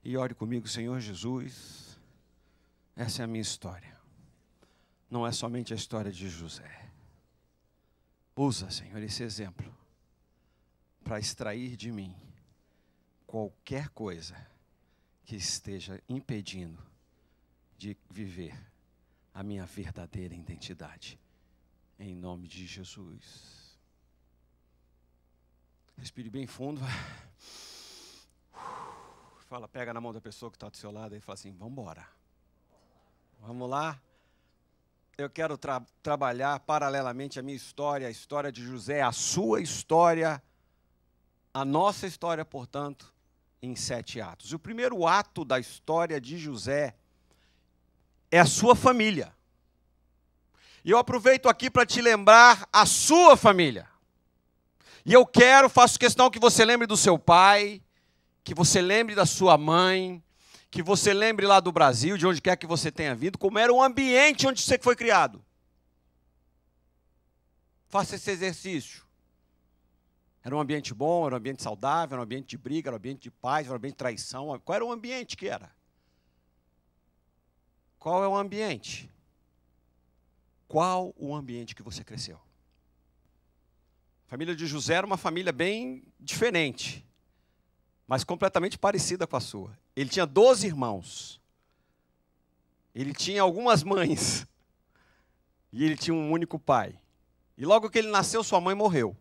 E ore comigo, Senhor Jesus, essa é a minha história. Não é somente a história de José. Usa, Senhor, esse exemplo para extrair de mim qualquer coisa que esteja impedindo de viver a minha verdadeira identidade. Em nome de Jesus. Respire bem fundo. Fala, pega na mão da pessoa que está do seu lado e fala assim, vamos embora. Vamos lá. Eu quero trabalhar paralelamente a minha história, a história de José, a sua história, a nossa história, portanto, em 7 atos. E o primeiro ato da história de José é a sua família. E eu aproveito aqui para te lembrar a sua família. E eu faço questão que você lembre do seu pai, que você lembre da sua mãe, que você lembre lá do Brasil, de onde quer que você tenha vindo, como era o ambiente onde você foi criado. Faça esse exercício. Era um ambiente bom, era um ambiente saudável, era um ambiente de briga, era um ambiente de paz, era um ambiente de traição. Qual era o ambiente que era? Qual é o ambiente? Qual o ambiente que você cresceu? A família de José era uma família bem diferente, mas completamente parecida com a sua. Ele tinha 12 irmãos. Ele tinha algumas mães. E ele tinha um único pai. E logo que ele nasceu, sua mãe morreu.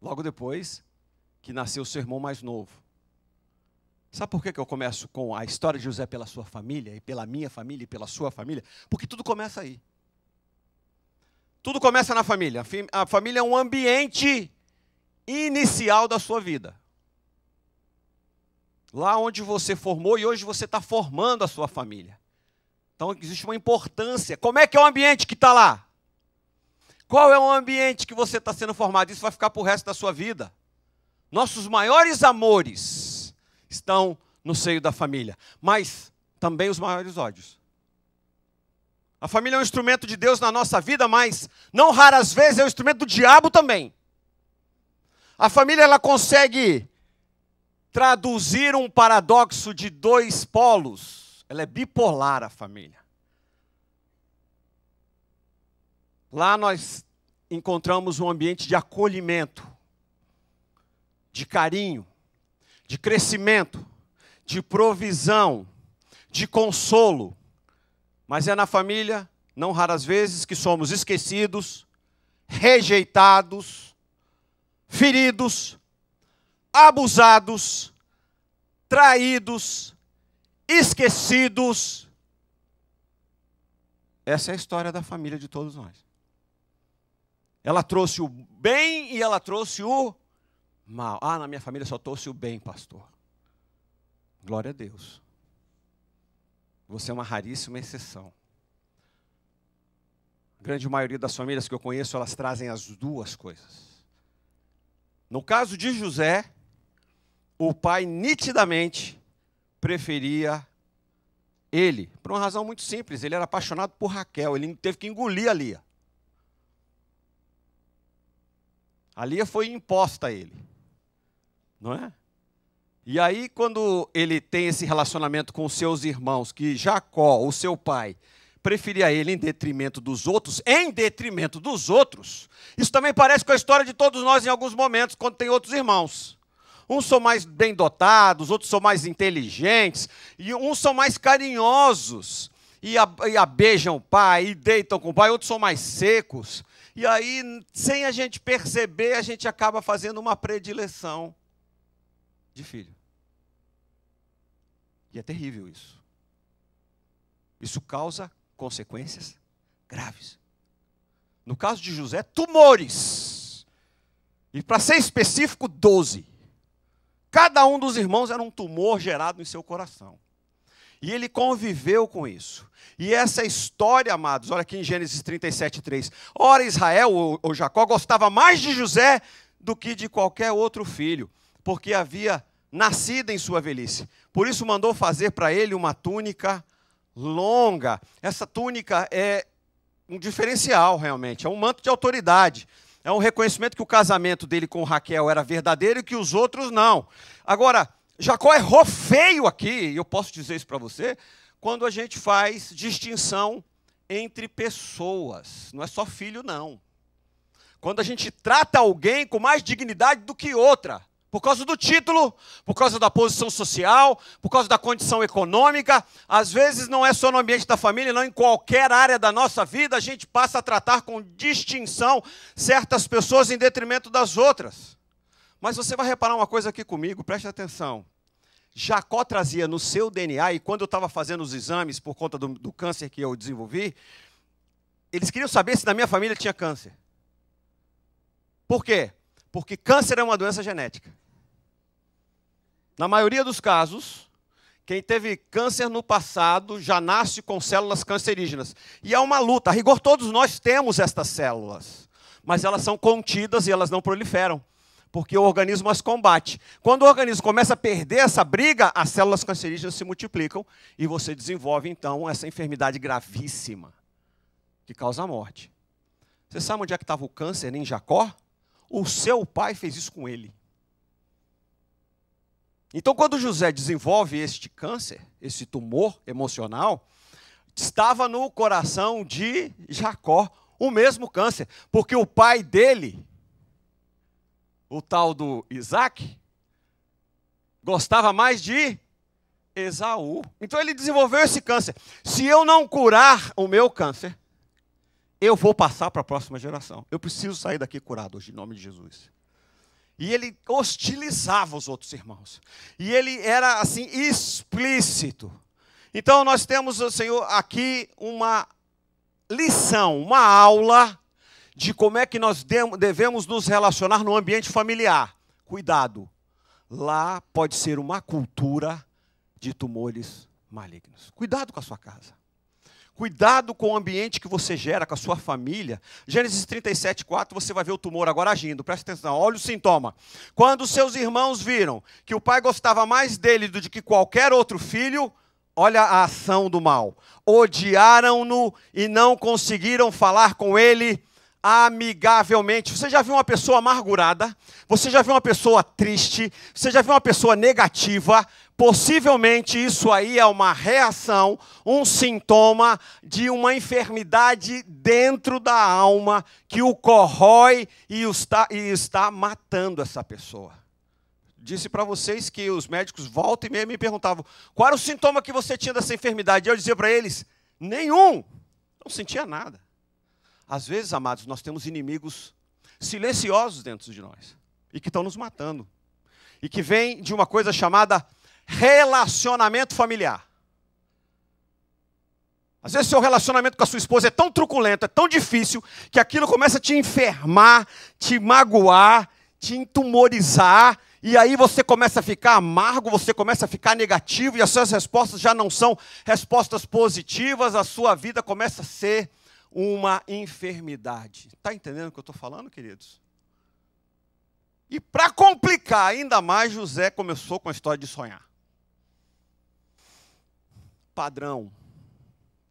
Logo depois que nasceu seu irmão mais novo. Sabe por que eu começo com a história de José pela sua família, e pela minha família, e pela sua família? Porque tudo começa aí. Tudo começa na família. A família é um ambiente inicial da sua vida. Lá onde você formou e hoje você está formando a sua família. Então existe uma importância. Como é que é o ambiente que está lá? Qual é o ambiente que você está sendo formado? Isso vai ficar para o resto da sua vida. Nossos maiores amores estão no seio da família, mas também os maiores ódios. A família é um instrumento de Deus na nossa vida, mas não raras vezes é um instrumento do diabo também. A família ela consegue traduzir um paradoxo de 2 polos. Ela é bipolar, a família. Lá nós encontramos um ambiente de acolhimento, de carinho, de crescimento, de provisão, de consolo. Mas é na família, não raras vezes, que somos esquecidos, rejeitados, feridos, abusados, traídos, esquecidos. Essa é a história da família de todos nós. Ela trouxe o bem e ela trouxe o mal. Ah, na minha família só trouxe o bem, pastor. Glória a Deus. Você é uma raríssima exceção. A grande maioria das famílias que eu conheço, elas trazem as duas coisas. No caso de José, o pai nitidamente preferia ele, por uma razão muito simples. Ele era apaixonado por Raquel, ele teve que engolir a Lia. A Lia foi imposta a ele, não é? E aí, quando ele tem esse relacionamento com os seus irmãos, que Jacó, o seu pai, preferia ele em detrimento dos outros, isso também parece com a história de todos nós em alguns momentos, quando tem outros irmãos. Uns são mais bem dotados, outros são mais inteligentes, e uns são mais carinhosos, e beijam o pai, e deitam com o pai, outros são mais secos. E aí, sem a gente perceber, a gente acaba fazendo uma predileção de filho. E é terrível isso. Isso causa consequências graves. No caso de José, tumores. E para ser específico, 12. Cada um dos irmãos era um tumor gerado em seu coração. E ele conviveu com isso. E essa história, amados, olha aqui em Gênesis 37:3. Ora, Israel, ou Jacó, gostava mais de José do que de qualquer outro filho, porque havia nascido em sua velhice. Por isso mandou fazer para ele uma túnica longa. Essa túnica é um diferencial, realmente. É um manto de autoridade. É um reconhecimento que o casamento dele com Raquel era verdadeiro e que os outros não. Agora, Jacó errou feio aqui, e eu posso dizer isso para você, quando a gente faz distinção entre pessoas. Não é só filho, não. Quando a gente trata alguém com mais dignidade do que outra. Por causa do título, por causa da posição social, por causa da condição econômica. Às vezes não é só no ambiente da família, não, em qualquer área da nossa vida, a gente passa a tratar com distinção certas pessoas em detrimento das outras. Mas você vai reparar uma coisa aqui comigo, preste atenção. Jacó trazia no seu DNA, e quando eu estava fazendo os exames por conta do câncer que eu desenvolvi, eles queriam saber se na minha família tinha câncer. Por quê? Porque câncer é uma doença genética. Na maioria dos casos, quem teve câncer no passado já nasce com células cancerígenas. E é uma luta. A rigor, todos nós temos estas células. Mas elas são contidas e elas não proliferam. Porque o organismo as combate. Quando o organismo começa a perder essa briga, as células cancerígenas se multiplicam e você desenvolve, então, essa enfermidade gravíssima que causa a morte. Você sabe onde é que estava o câncer em Jacó? O seu pai fez isso com ele. Então, quando José desenvolve este câncer, esse tumor emocional, estava no coração de Jacó o mesmo câncer, porque o pai dele, o tal do Isaac, gostava mais de Esaú. Então ele desenvolveu esse câncer. Se eu não curar o meu câncer, eu vou passar para a próxima geração. Eu preciso sair daqui curado hoje, em nome de Jesus. E ele hostilizava os outros irmãos. E ele era, assim, explícito. Então nós temos, Senhor, aqui uma lição, uma aula de como é que nós devemos nos relacionar no ambiente familiar. Cuidado, lá pode ser uma cultura de tumores malignos. Cuidado com a sua casa. Cuidado com o ambiente que você gera, com a sua família. Gênesis 37:4, você vai ver o tumor agora agindo. Presta atenção, olha o sintoma. Quando seus irmãos viram que o pai gostava mais dele do que qualquer outro filho, olha a ação do mal. Odiaram-no e não conseguiram falar com ele amigavelmente. Você já viu uma pessoa amargurada? Você já viu uma pessoa triste? Você já viu uma pessoa negativa? Possivelmente isso aí é uma reação, um sintoma de uma enfermidade dentro da alma que o corrói e está matando essa pessoa. Disse para vocês que os médicos volta e meia me perguntavam qual era o sintoma que você tinha dessa enfermidade. Eu dizia para eles, nenhum. Não sentia nada. Às vezes, amados, nós temos inimigos silenciosos dentro de nós e que estão nos matando. E que vem de uma coisa chamada relacionamento familiar. Às vezes, seu relacionamento com a sua esposa é tão truculento, é tão difícil, que aquilo começa a te enfermar, te magoar, te entumorizar, e aí você começa a ficar amargo, você começa a ficar negativo, e as suas respostas já não são respostas positivas, a sua vida começa a ser uma enfermidade. Está entendendo o que eu estou falando, queridos? E para complicar ainda mais, José começou com a história de sonhar. Padrão.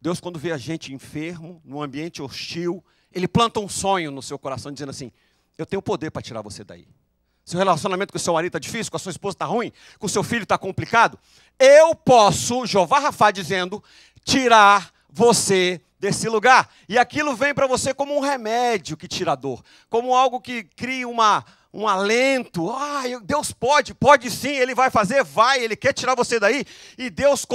Deus, quando vê a gente enfermo, num ambiente hostil, Ele planta um sonho no seu coração, dizendo assim, eu tenho poder para tirar você daí. Seu relacionamento com o seu marido está difícil, com a sua esposa está ruim, com o seu filho está complicado. Eu posso, Jeová Rafá dizendo, tirar você desse lugar. E aquilo vem para você como um remédio que tira a dor, como algo que cria um alento. Deus pode sim, Ele vai fazer, Ele quer tirar você daí. E Deus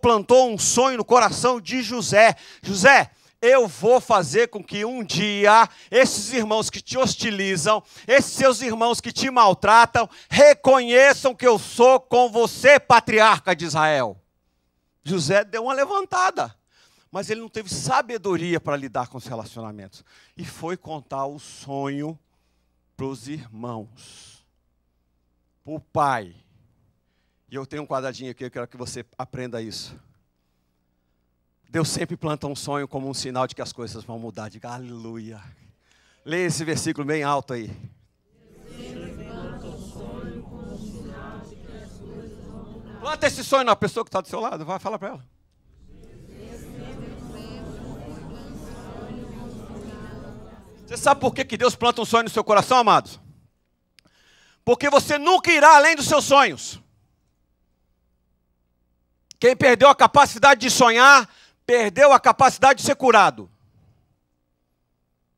plantou um sonho no coração de José. José, eu vou fazer com que um dia esses irmãos que te hostilizam, esses seus irmãos que te maltratam, reconheçam que eu sou com você, patriarca de Israel. José deu uma levantada. Mas ele não teve sabedoria para lidar com os relacionamentos. E foi contar o sonho para os irmãos, para o pai. E eu tenho um quadradinho aqui, eu quero que você aprenda isso. Deus sempre planta um sonho como um sinal de que as coisas vão mudar. Diga aleluia. Leia esse versículo bem alto aí. Planta esse sonho na pessoa que está do seu lado. Vai falar para ela. Você sabe por que Deus planta um sonho no seu coração, amados? Porque você nunca irá além dos seus sonhos. Quem perdeu a capacidade de sonhar, perdeu a capacidade de ser curado.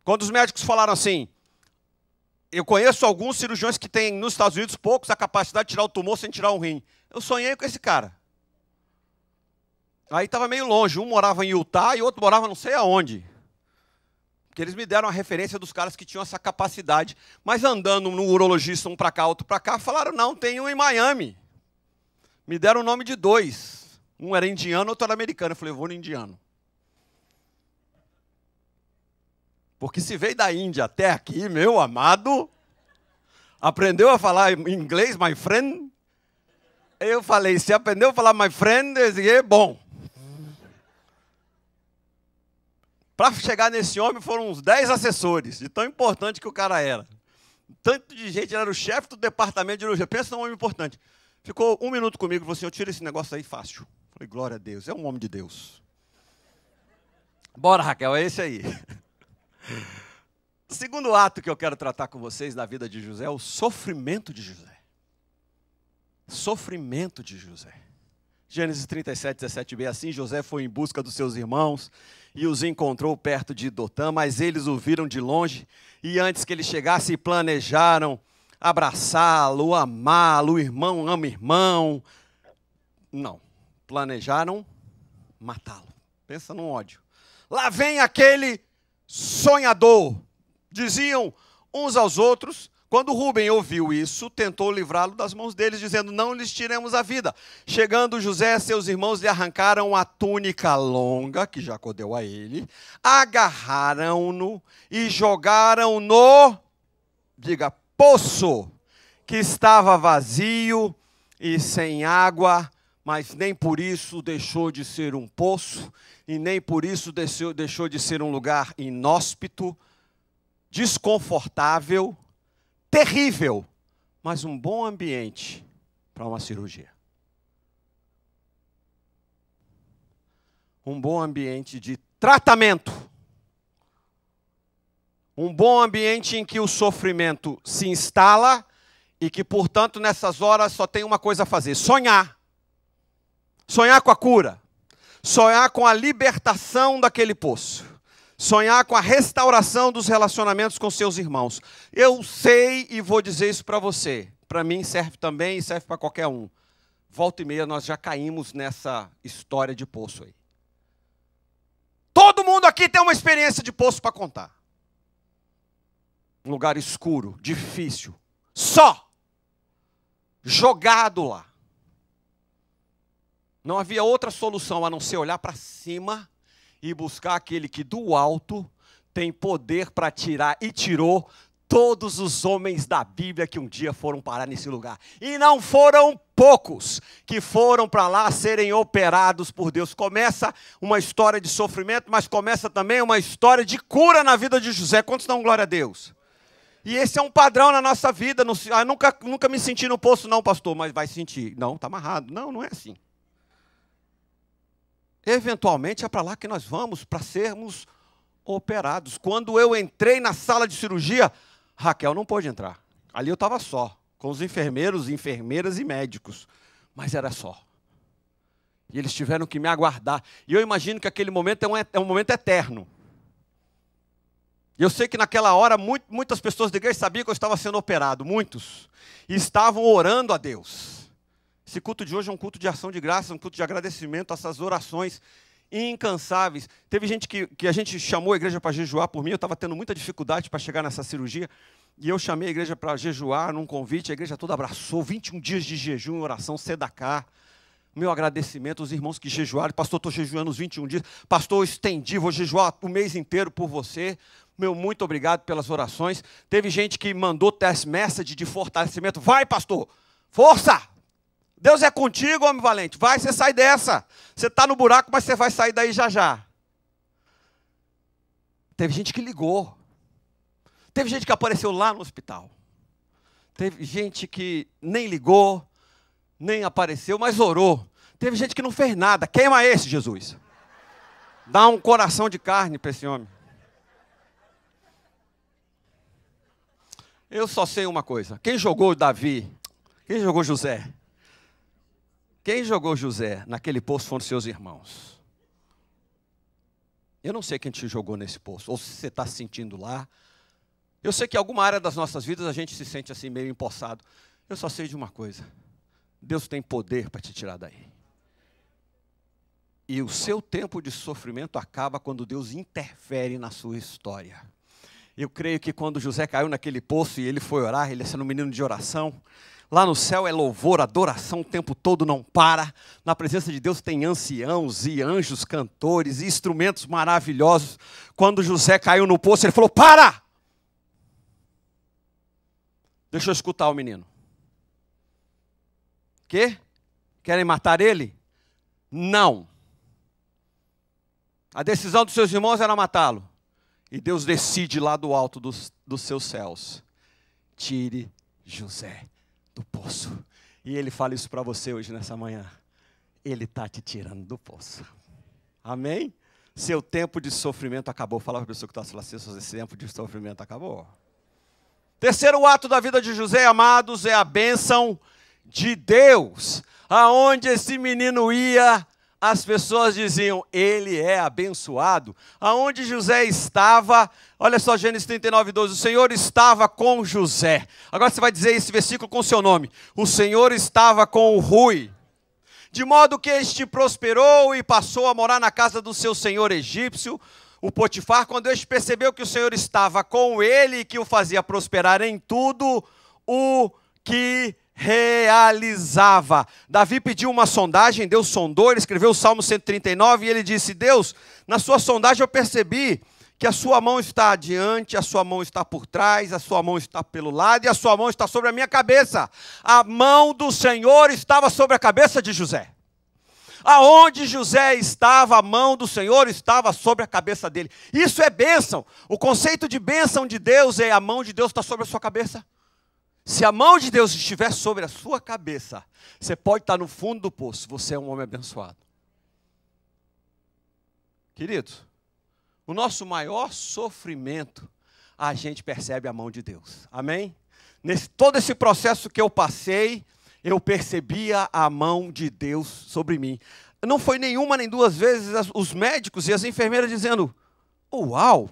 Quando os médicos falaram assim, eu conheço alguns cirurgiões que têm nos Estados Unidos poucos a capacidade de tirar o tumor sem tirar um rim. Eu sonhei com esse cara. Aí estava meio longe, um morava em Utah e o outro morava não sei aonde. Porque eles me deram a referência dos caras que tinham essa capacidade. Mas andando no urologista, um para cá, outro para cá, falaram, não, tem um em Miami. Me deram o nome de 2. Um era indiano, outro era americano. Eu falei, eu vou no indiano. Porque se veio da Índia até aqui, meu amado, aprendeu a falar inglês, my friend. Eu falei, se aprendeu a falar my friend, é bom. Para chegar nesse homem foram uns 10 assessores, de tão importante que o cara era. Tanto de gente, ele era o chefe do departamento de urologia. Pensa num homem importante. Ficou 1 minuto comigo e falou assim, eu tiro esse negócio aí fácil. Falei, glória a Deus, é um homem de Deus. Bora, Raquel, é esse aí. O segundo ato que eu quero tratar com vocês da vida de José é o sofrimento de José. Sofrimento de José. Gênesis 37, 17b, assim José foi em busca dos seus irmãos e os encontrou perto de Dotã, mas eles o viram de longe e antes que ele chegasse planejaram abraçá-lo, amá-lo, irmão ama irmão. Não, planejaram matá-lo. Pensa num ódio. Lá vem aquele sonhador, diziam uns aos outros. Quando Rúben ouviu isso, tentou livrá-lo das mãos deles, dizendo, não lhes tiremos a vida. Chegando José, seus irmãos lhe arrancaram a túnica longa, que Jacó deu a ele, agarraram-no e jogaram no, diga, poço, que estava vazio e sem água, mas nem por isso deixou de ser um poço, e nem por isso deixou de ser um lugar inóspito, desconfortável, terrível, mas um bom ambiente para uma cirurgia. Um bom ambiente de tratamento. Um bom ambiente em que o sofrimento se instala e que, portanto, nessas horas só tem uma coisa a fazer: sonhar. Sonhar com a cura. Sonhar com a libertação daquele poço. Sonhar com a restauração dos relacionamentos com seus irmãos. Eu sei e vou dizer isso para você. Para mim serve também e serve para qualquer um. Volta e meia nós já caímos nessa história de poço aí. Todo mundo aqui tem uma experiência de poço para contar. Um lugar escuro, difícil, só, jogado lá. Não havia outra solução a não ser olhar para cima e buscar aquele que do alto tem poder para tirar e tirou todos os homens da Bíblia que um dia foram parar nesse lugar. E não foram poucos que foram para lá serem operados por Deus. Começa uma história de sofrimento, mas começa também uma história de cura na vida de José. Quantos dão glória a Deus? E esse é um padrão na nossa vida. Nunca me senti no poço não, pastor, mas vai sentir. Não, está amarrado. Não, não é assim. Eventualmente é para lá que nós vamos, para sermos operados. Quando eu entrei na sala de cirurgia, Raquel não pôde entrar. Ali eu estava só, com os enfermeiros, enfermeiras e médicos. Mas era só. E eles tiveram que me aguardar. E eu imagino que aquele momento é um momento eterno. E eu sei que naquela hora muitas pessoas da igreja sabiam que eu estava sendo operado. Muitos. E estavam orando a Deus. Esse culto de hoje é um culto de ação de graça, um culto de agradecimento a essas orações incansáveis. Teve gente que a gente chamou a igreja para jejuar por mim, eu estava tendo muita dificuldade para chegar nessa cirurgia, e eu chamei a igreja para jejuar num convite, a igreja toda abraçou, 21 dias de jejum e oração, sedacá. Meu agradecimento aos irmãos que jejuaram. Pastor, estou jejuando os 21 dias. Pastor, eu estendi, vou jejuar o mês inteiro por você. Meu muito obrigado pelas orações. Teve gente que mandou test message de fortalecimento. Vai, pastor, força! Deus é contigo, homem valente. Vai, você sai dessa. Você está no buraco, mas você vai sair daí já já. Teve gente que ligou. Teve gente que apareceu lá no hospital. Teve gente que nem ligou, nem apareceu, mas orou. Teve gente que não fez nada. Queima esse, Jesus. Dá um coração de carne para esse homem. Eu só sei uma coisa. Quem jogou Davi? Quem jogou José? Quem jogou José naquele poço foram seus irmãos. Eu não sei quem te jogou nesse poço, ou se você está se sentindo lá. Eu sei que em alguma área das nossas vidas a gente se sente assim meio empossado. Eu só sei de uma coisa. Deus tem poder para te tirar daí. E o seu tempo de sofrimento acaba quando Deus interfere na sua história. Eu creio que quando José caiu naquele poço e ele foi orar, ele sendo um menino de oração, lá no céu é louvor, adoração o tempo todo não para. Na presença de Deus tem anciãos e anjos, cantores e instrumentos maravilhosos. Quando José caiu no poço, ele falou, para! Deixa eu escutar o menino. Quê? Querem matar ele? Não. A decisão dos seus irmãos era matá-lo. E Deus decide lá do alto dos seus céus. Tire José do poço. E Ele fala isso para você hoje nessa manhã. Ele está te tirando do poço. Amém? Seu tempo de sofrimento acabou. Fala para a pessoa que está falando assim, esse tempo de sofrimento acabou. Terceiro ato da vida de José, amados, é a bênção de Deus. Aonde esse menino ia, as pessoas diziam, ele é abençoado. Aonde José estava, olha só, Gênesis 39:12, o Senhor estava com José. Agora você vai dizer esse versículo com o seu nome. O Senhor estava com o Rui. De modo que este prosperou e passou a morar na casa do seu senhor egípcio, o Potifar. Quando este percebeu que o Senhor estava com ele e que o fazia prosperar em tudo o que realizava. Davi pediu uma sondagem, Deus sondou, ele escreveu o Salmo 139 e ele disse, Deus, na sua sondagem eu percebi que a sua mão está adiante, a sua mão está por trás, a sua mão está pelo lado e a sua mão está sobre a minha cabeça. A mão do Senhor estava sobre a cabeça de José. Aonde José estava, a mão do Senhor estava sobre a cabeça dele. Isso é bênção. O conceito de bênção de Deus é a mão de Deus está sobre a sua cabeça. Se a mão de Deus estiver sobre a sua cabeça, você pode estar no fundo do poço, você é um homem abençoado. Queridos, o nosso maior sofrimento, a gente percebe a mão de Deus. Amém? Todo esse processo que eu passei, eu percebia a mão de Deus sobre mim. Não foi nenhuma nem duas vezes os médicos e as enfermeiras dizendo, uau,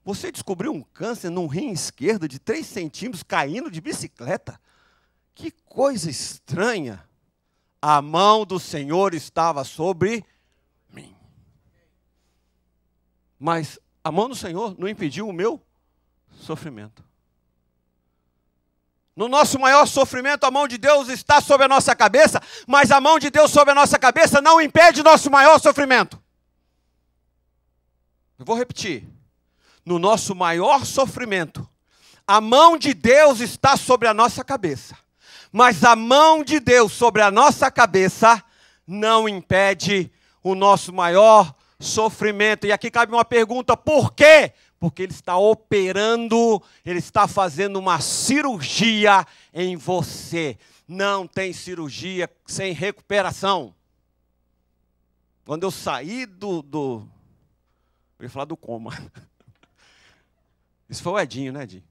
você descobriu um câncer num rim esquerdo de 3 centímetros caindo de bicicleta? Que coisa estranha. A mão do Senhor estava sobre mim. Mas a mão do Senhor não impediu o meu sofrimento. No nosso maior sofrimento, a mão de Deus está sobre a nossa cabeça, mas a mão de Deus sobre a nossa cabeça não impede o nosso maior sofrimento. Eu vou repetir. No nosso maior sofrimento, a mão de Deus está sobre a nossa cabeça. Mas a mão de Deus sobre a nossa cabeça não impede o nosso maior sofrimento. E aqui cabe uma pergunta, por quê? Porque Ele está operando, Ele está fazendo uma cirurgia em você. Não tem cirurgia sem recuperação. Quando eu saí eu ia falar do coma. Isso foi o Edinho, né, Edinho?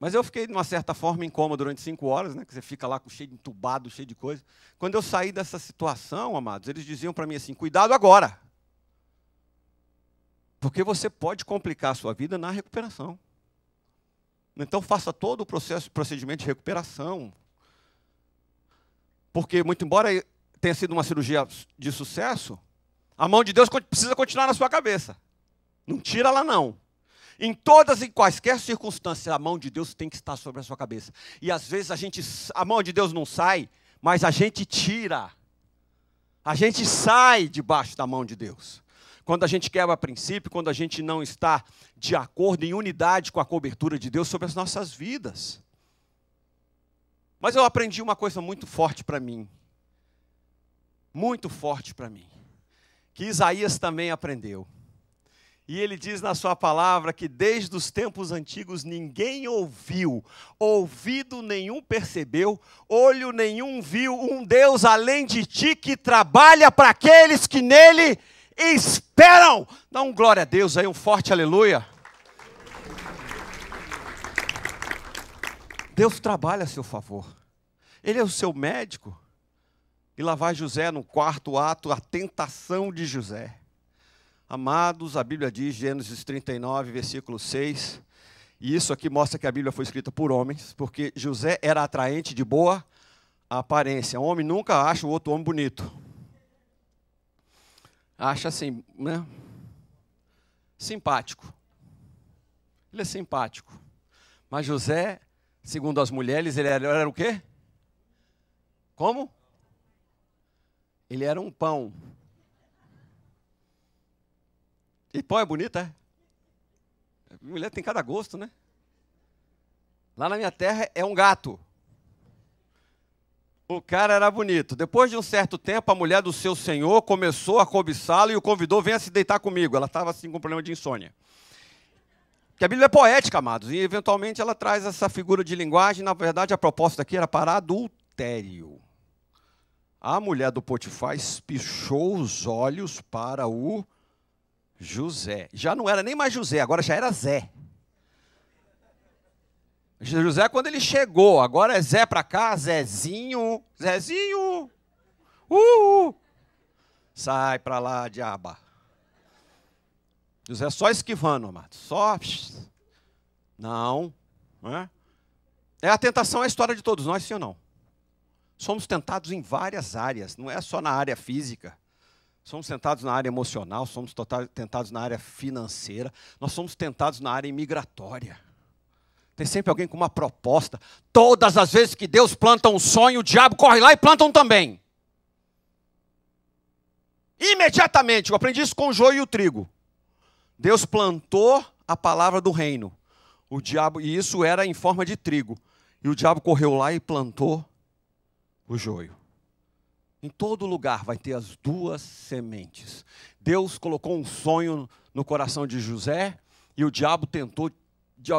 Mas eu fiquei, de uma certa forma, em coma durante 5 horas, né? Que você fica lá cheio de entubado, cheio de coisa. Quando eu saí dessa situação, amados, eles diziam para mim assim, cuidado agora. Porque você pode complicar a sua vida na recuperação. Então faça todo o procedimento de recuperação. Porque, muito embora tenha sido uma cirurgia de sucesso, a mão de Deus precisa continuar na sua cabeça. Não tira ela não. Em todas e quaisquer circunstâncias, a mão de Deus tem que estar sobre a sua cabeça. E às vezes a mão de Deus não sai, mas a gente tira. A gente sai debaixo da mão de Deus. Quando a gente quebra princípio, quando a gente não está de acordo, em unidade com a cobertura de Deus sobre as nossas vidas. Mas eu aprendi uma coisa muito forte para mim. Muito forte para mim. Que Isaías também aprendeu. E ele diz na sua palavra que desde os tempos antigos ninguém ouviu, ouvido nenhum percebeu, olho nenhum viu um Deus além de ti que trabalha para aqueles que nele esperam. Dá um glória a Deus aí, um forte aleluia. Deus trabalha a seu favor. Ele é o seu médico. E lá vai José no quarto ato, a tentação de José. Amados, a Bíblia diz, Gênesis 39, versículo 6, e isso aqui mostra que a Bíblia foi escrita por homens, porque José era atraente de boa aparência. Um homem nunca acha o outro homem bonito. Acha assim, né? Simpático. Ele é simpático. Mas José, segundo as mulheres, ele era o quê? Como? Ele era um pão. E pão é bonito, é? Mulher tem cada gosto, né? Lá na minha terra é um gato. O cara era bonito. Depois de um certo tempo, a mulher do seu senhor começou a cobiçá-lo e o convidou, venha se deitar comigo. Ela estava assim com problema de insônia. Porque a Bíblia é poética, amados, e eventualmente ela traz essa figura de linguagem. Na verdade, a proposta aqui era para adultério. A mulher do Potifar espichou os olhos para o José. Já não era nem mais José, agora já era Zé. José quando ele chegou, agora é Zé para cá, Zezinho, Zezinho. Sai para lá, diaba. José só esquivando, amado. Só. Não. É a tentação, é a história de todos nós, sim ou não? Somos tentados em várias áreas, não é só na área física. Somos tentados na área emocional, somos tentados na área financeira, nós somos tentados na área imigratória. Tem sempre alguém com uma proposta. Todas as vezes que Deus planta um sonho, o diabo corre lá e planta um também. Imediatamente, eu aprendi isso com o joio e o trigo. Deus plantou a palavra do reino. O diabo, e isso era em forma de trigo. E o diabo correu lá e plantou o joio. Em todo lugar vai ter as duas sementes. Deus colocou um sonho no coração de José e o diabo tentou,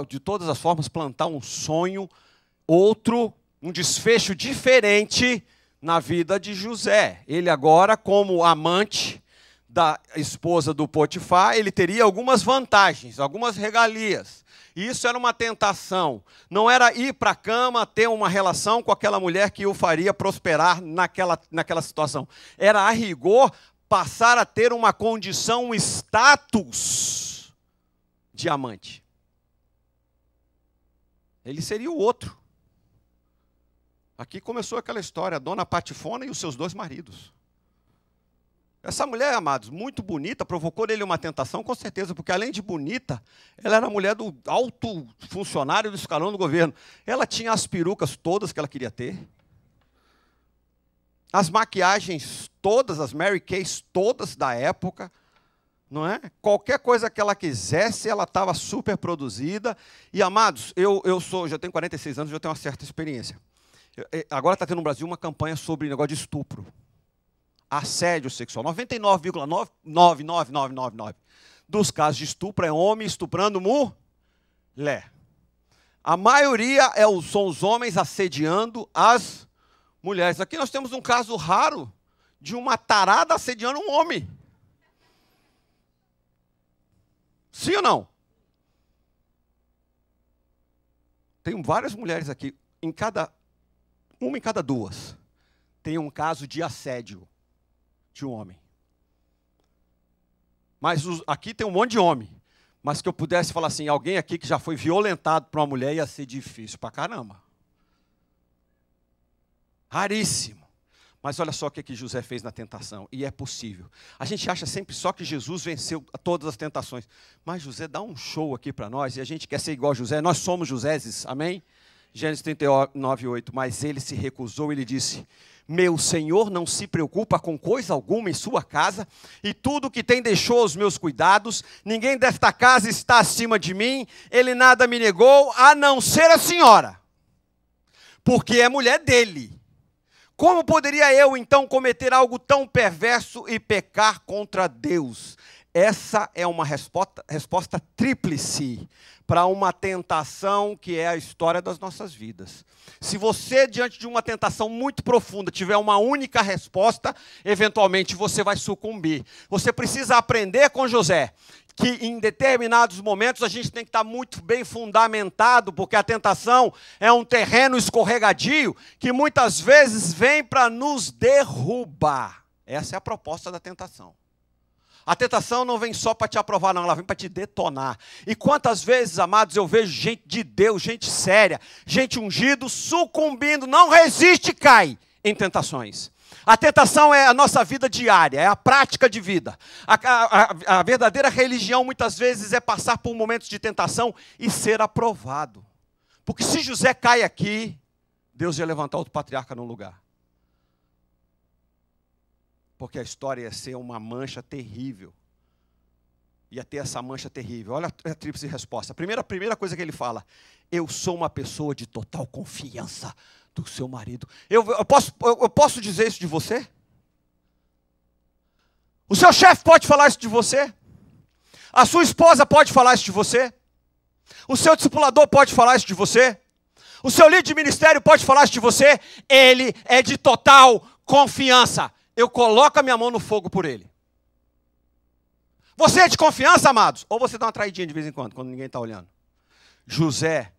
de todas as formas, plantar um sonho, outro, um desfecho diferente na vida de José. Ele agora, como amante da esposa do Potifar, ele teria algumas vantagens, algumas regalias. E isso era uma tentação. Não era ir para a cama, ter uma relação com aquela mulher que o faria prosperar naquela situação. Era, a rigor, passar a ter uma condição, um status de amante. Ele seria o outro. Aqui começou aquela história, a dona Patifona e os seus 2 maridos. Essa mulher, amados, muito bonita, provocou nele uma tentação, com certeza, porque além de bonita, ela era a mulher do alto funcionário do escalão do governo. Ela tinha as perucas todas que ela queria ter, as maquiagens todas, as Mary Kays todas da época, não é? Qualquer coisa que ela quisesse, ela estava super produzida. E, amados, já tenho 46 anos, já tenho uma certa experiência. Agora está tendo no Brasil uma campanha sobre negócio de estupro. Assédio sexual, 99,99999 dos casos de estupro é homem estuprando mulher. A maioria são os homens assediando as mulheres. Aqui nós temos um caso raro de uma tarada assediando um homem. Sim ou não? Tem várias mulheres aqui, uma em cada 2, tem um caso de assédio de um homem. Mas aqui tem um monte de homem. Mas que eu pudesse falar assim, alguém aqui que já foi violentado por uma mulher ia ser difícil pra caramba. Raríssimo. Mas olha só o que José fez na tentação. E é possível. A gente acha sempre só que Jesus venceu todas as tentações. Mas José dá um show aqui para nós. E a gente quer ser igual a José. Nós somos Joséses. Amém? Gênesis 39:8. Mas ele se recusou e lhe disse: meu senhor não se preocupa com coisa alguma em sua casa, e tudo que tem deixou aos meus cuidados. Ninguém desta casa está acima de mim. Ele nada me negou, a não ser a senhora, porque é mulher dele. Como poderia eu, então, cometer algo tão perverso e pecar contra Deus? Essa é uma resposta tríplice para uma tentação que é a história das nossas vidas. Se você, diante de uma tentação muito profunda, tiver uma única resposta, eventualmente você vai sucumbir. Você precisa aprender com José que em determinados momentos a gente tem que estar muito bem fundamentado, porque a tentação é um terreno escorregadio que muitas vezes vem para nos derrubar. Essa é a proposta da tentação. A tentação não vem só para te aprovar, não, ela vem para te detonar. E quantas vezes, amados, eu vejo gente de Deus, gente séria, gente ungido, sucumbindo, não resiste e cai em tentações. A tentação é a nossa vida diária, é a prática de vida. A verdadeira religião, muitas vezes, é passar por momentos de tentação e ser aprovado. Porque se José cai aqui, Deus ia levantar outro patriarca no lugar. Porque a história ia ser uma mancha terrível. Ia ter essa mancha terrível. Olha a tríplice resposta. A primeira coisa que ele fala: eu sou uma pessoa de total confiança do seu marido. Eu posso dizer isso de você? O seu chefe pode falar isso de você? A sua esposa pode falar isso de você? O seu discipulador pode falar isso de você? O seu líder de ministério pode falar isso de você? Ele é de total confiança. Eu coloco a minha mão no fogo por ele. Você é de confiança, amados? Ou você dá uma traidinha de vez em quando ninguém está olhando? José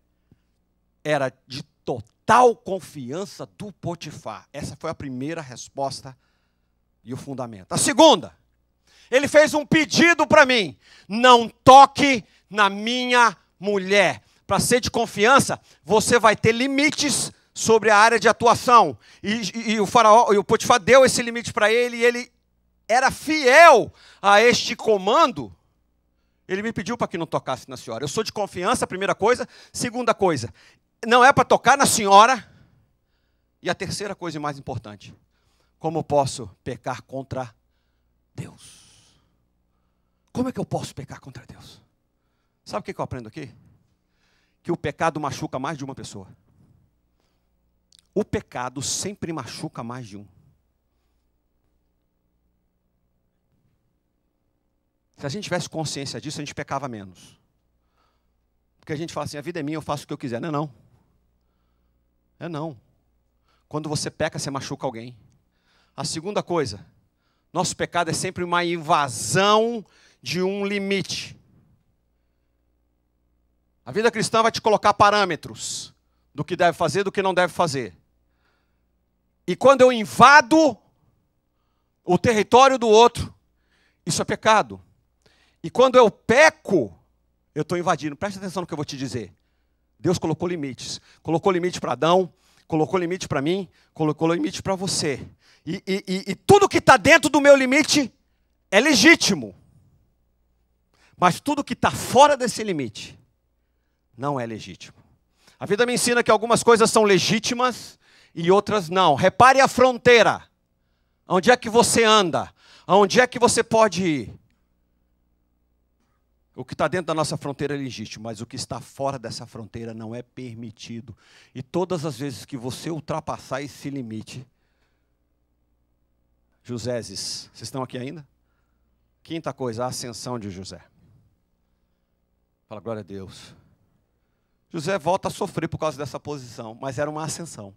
era de total confiança do Potifar. Essa foi a primeira resposta e o fundamento. A segunda, ele fez um pedido para mim: não toque na minha mulher. Para ser de confiança, você vai ter limites sobre a área de atuação. E o faraó, e o Potifar deu esse limite para ele, e ele era fiel a este comando. Ele me pediu para que não tocasse na senhora. Eu sou de confiança, primeira coisa. Segunda coisa, não é para tocar na senhora. E a terceira coisa, e mais importante: como posso pecar contra Deus? Como é que eu posso pecar contra Deus? Sabe o que eu aprendo aqui? Que o pecado machuca mais de uma pessoa. O pecado sempre machuca mais de um. Se a gente tivesse consciência disso, a gente pecava menos. Porque a gente fala assim: a vida é minha, eu faço o que eu quiser. Não é não. É não. Quando você peca, você machuca alguém. A segunda coisa, nosso pecado é sempre uma invasão de um limite. A vida cristã vai te colocar parâmetros do que deve fazer, do que não deve fazer. E quando eu invado o território do outro, isso é pecado. E quando eu peco, eu estou invadindo. Presta atenção no que eu vou te dizer. Deus colocou limites. Colocou limite para Adão, colocou limite para mim, colocou limite para você. E tudo que está dentro do meu limite é legítimo. Mas tudo que está fora desse limite não é legítimo. A vida me ensina que algumas coisas são legítimas e outras não. Repare a fronteira. Onde é que você anda? Onde é que você pode ir? O que está dentro da nossa fronteira é legítimo, mas o que está fora dessa fronteira não é permitido. E todas as vezes que você ultrapassar esse limite... Joséses, vocês estão aqui ainda? Quinta coisa, a ascensão de José. Fala, glória a Deus. José volta a sofrer por causa dessa posição, mas era uma ascensão.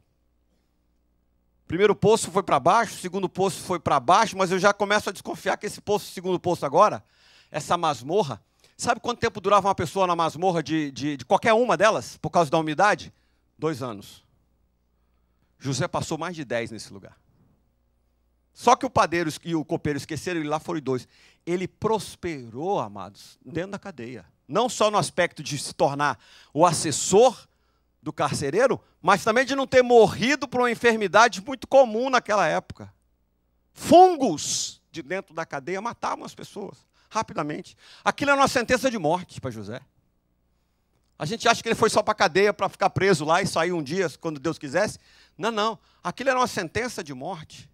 Primeiro poço foi para baixo, segundo poço foi para baixo, mas eu já começo a desconfiar que esse poço, segundo poço agora, essa masmorra, sabe quanto tempo durava uma pessoa na masmorra de qualquer uma delas, por causa da umidade? 2 anos. José passou mais de 10 nesse lugar. Só que o padeiro e o copeiro esqueceram, e lá foram 2. Ele prosperou, amados, dentro da cadeia. Não só no aspecto de se tornar o assessor do carcereiro, mas também de não ter morrido por uma enfermidade muito comum naquela época. Fungos de dentro da cadeia matavam as pessoas rapidamente. Aquilo era uma sentença de morte para José. A gente acha que ele foi só para a cadeia para ficar preso lá e sair um dia quando Deus quisesse. Não, não. Aquilo era uma sentença de morte.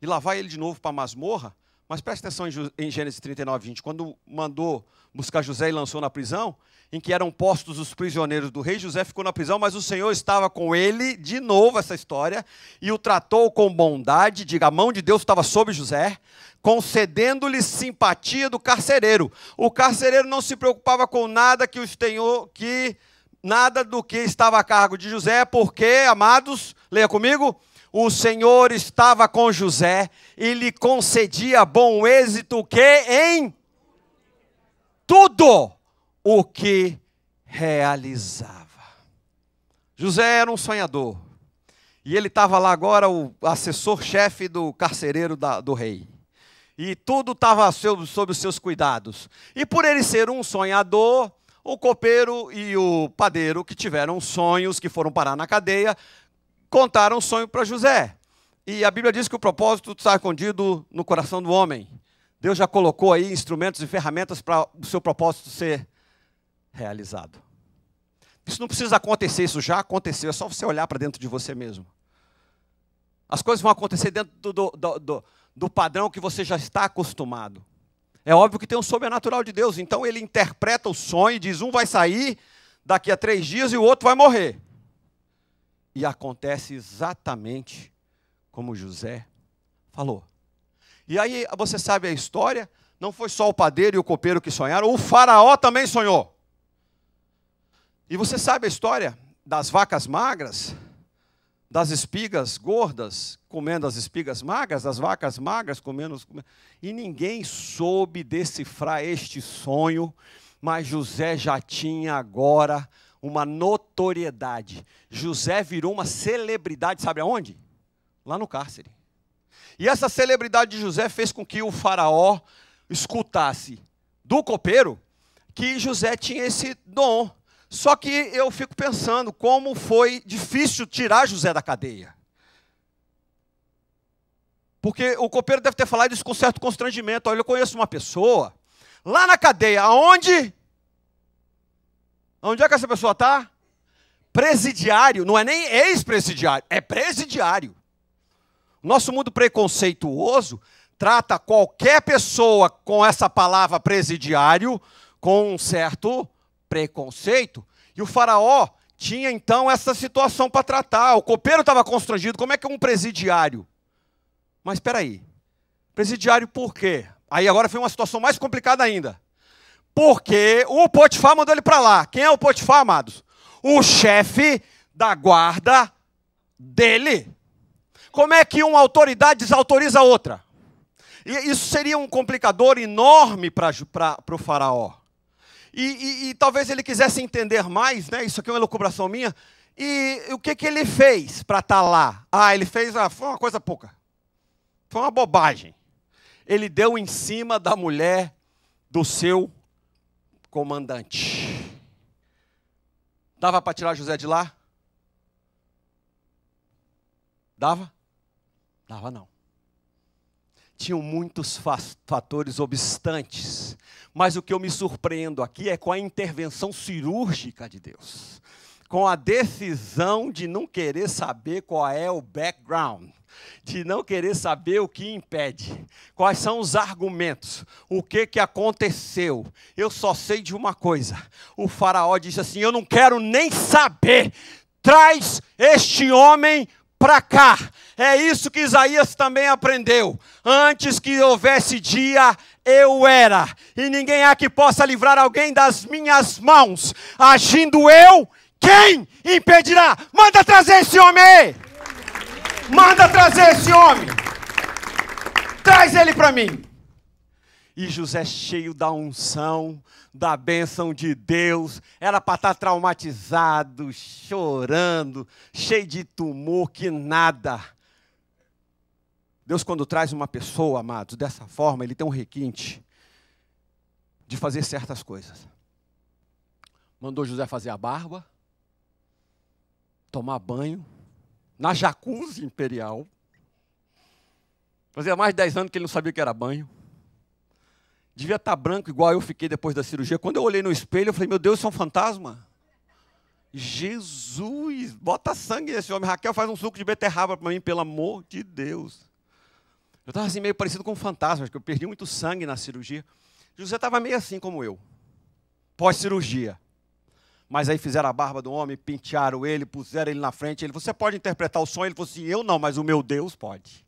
E lá vai ele de novo para a masmorra, Mas presta atenção em Gênesis 39, 20, quando mandou buscar José e lançou na prisão, em que eram postos os prisioneiros do rei, José ficou na prisão, mas o Senhor estava com ele, de novo essa história, e o tratou com bondade, diga, a mão de Deus estava sobre José, concedendo-lhe simpatia do carcereiro. O carcereiro não se preocupava com nada nada do que estava a cargo de José, porque, amados, leia comigo, o Senhor estava com José e lhe concedia bom êxito em tudo o que realizava. José era um sonhador. E ele estava lá agora, o assessor-chefe do carcereiro do rei. E tudo estava sob os seus cuidados. E por ele ser um sonhador, o copeiro e o padeiro, que tiveram sonhos, que foram parar na cadeia, contaram um sonho para José. E a Bíblia diz que o propósito está escondido no coração do homem. Deus já colocou aí instrumentos e ferramentas para o seu propósito ser realizado. Isso não precisa acontecer, isso já aconteceu, é só você olhar para dentro de você mesmo. As coisas vão acontecer dentro do padrão que você já está acostumado. É óbvio que tem um sobrenatural de Deus, então ele interpreta o sonho e diz, um vai sair daqui a 3 dias e o outro vai morrer. E acontece exatamente como José falou. E aí você sabe a história, não foi só o padeiro e o copeiro que sonharam, o faraó também sonhou. E você sabe a história das vacas magras, das espigas gordas comendo as espigas magras, das vacas magras comendo. E ninguém soube decifrar este sonho, mas José já tinha agora uma notoriedade. José virou uma celebridade, sabe aonde? Lá no cárcere. E essa celebridade de José fez com que o faraó escutasse do copeiro que José tinha esse dom. Só que eu fico pensando como foi difícil tirar José da cadeia. Porque o copeiro deve ter falado isso com certo constrangimento. Olha, eu conheço uma pessoa lá na cadeia, aonde? Onde é que essa pessoa está? Presidiário, não é nem ex-presidiário, é presidiário. Nosso mundo preconceituoso trata qualquer pessoa com essa palavra presidiário com um certo preconceito. E o faraó tinha então essa situação para tratar. O copeiro estava constrangido, como é que é um presidiário? Mas espera aí, presidiário por quê? Aí agora foi uma situação mais complicada ainda. Porque o Potifar mandou ele para lá. Quem é o Potifar, amados? O chefe da guarda dele. Como é que uma autoridade desautoriza a outra? E isso seria um complicador enorme para o faraó. E talvez ele quisesse entender mais, né? Isso aqui é uma elucubração minha. E o que ele fez para estar lá? Ele fez, foi uma coisa pouca. Foi uma bobagem. Ele deu em cima da mulher do seu comandante. Dava para tirar José de lá? Dava? Dava não. Tinham muitos fatores obstantes, mas o que eu me surpreendo aqui é com a intervenção cirúrgica de Deus, com a decisão de não querer saber qual é o background, de não querer saber o que impede, quais são os argumentos, o que aconteceu. Eu só sei de uma coisa, o faraó disse assim, eu não quero nem saber, traz este homem para cá. É isso que Isaías também aprendeu. Antes que houvesse dia, eu era. E ninguém há que possa livrar alguém das minhas mãos. Agindo eu, quem impedirá? Manda trazer esse homem! Manda trazer esse homem! Traz ele para mim! E José, cheio da unção, da bênção de Deus, era para estar traumatizado, chorando, cheio de tumor, que nada. Deus, quando traz uma pessoa, amados, dessa forma, Ele tem um requinte de fazer certas coisas. Mandou José fazer a barba, tomar banho, na jacuzzi imperial. Fazia mais de 10 anos que ele não sabia o que era banho. Devia estar branco, igual eu fiquei depois da cirurgia. Quando eu olhei no espelho, eu falei, meu Deus, isso é um fantasma? Jesus, bota sangue nesse homem. Raquel, faz um suco de beterraba para mim, pelo amor de Deus. Eu estava assim meio parecido com um fantasma, porque eu perdi muito sangue na cirurgia. José estava meio assim como eu, pós-cirurgia. Mas aí fizeram a barba do homem, pentearam ele, puseram ele na frente. Ele falou, você pode interpretar o sonho? Ele falou assim, eu não, mas o meu Deus pode.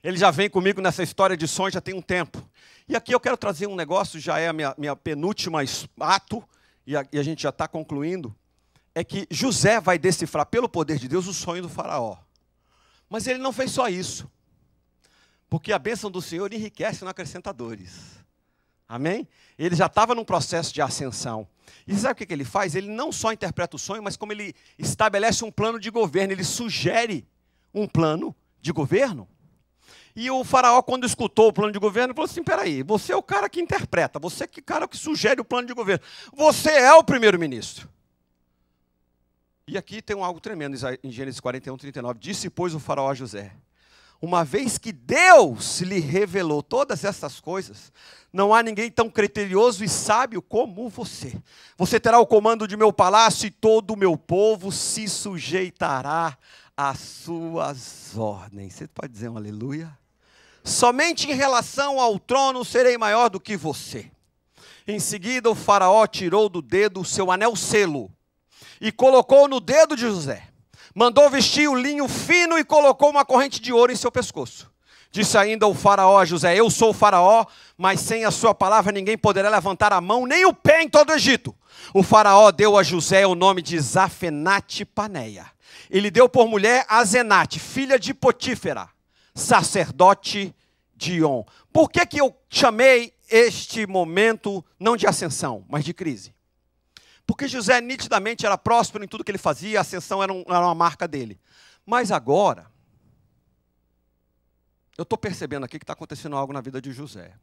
Ele já vem comigo nessa história de sonho já tem um tempo. E aqui eu quero trazer um negócio, já é a minha penúltima ato, e a gente já está concluindo, é que José vai decifrar pelo poder de Deus o sonho do faraó. Mas ele não fez só isso. Porque a bênção do Senhor enriquece, não acrescenta dores. Amém? Ele já estava num processo de ascensão. E sabe o que ele faz? Ele não só interpreta o sonho, mas como ele estabelece um plano de governo. Ele sugere um plano de governo. E o faraó, quando escutou o plano de governo, falou assim, peraí, você é o cara que interpreta, você é o cara que sugere o plano de governo. Você é o primeiro-ministro. E aqui tem algo tremendo em Gênesis 41, 39. Disse, pois, o faraó a José, uma vez que Deus lhe revelou todas essas coisas, não há ninguém tão criterioso e sábio como você. Você terá o comando de meu palácio e todo o meu povo se sujeitará às suas ordens. Você pode dizer um aleluia? Somente em relação ao trono serei maior do que você. Em seguida o faraó tirou do dedo o seu anel selo e colocou no dedo de José. Mandou vestir o linho fino e colocou uma corrente de ouro em seu pescoço. Disse ainda o faraó a José, eu sou o faraó, mas sem a sua palavra ninguém poderá levantar a mão nem o pé em todo o Egito. O faraó deu a José o nome de Zafenate-Paneia. Ele deu por mulher Azenate, filha de Potífera, sacerdote de On. Por que eu chamei este momento não de ascensão, mas de crise? Porque José nitidamente era próspero em tudo que ele fazia, a ascensão era uma marca dele. Mas agora, eu estou percebendo aqui que está acontecendo algo na vida de José.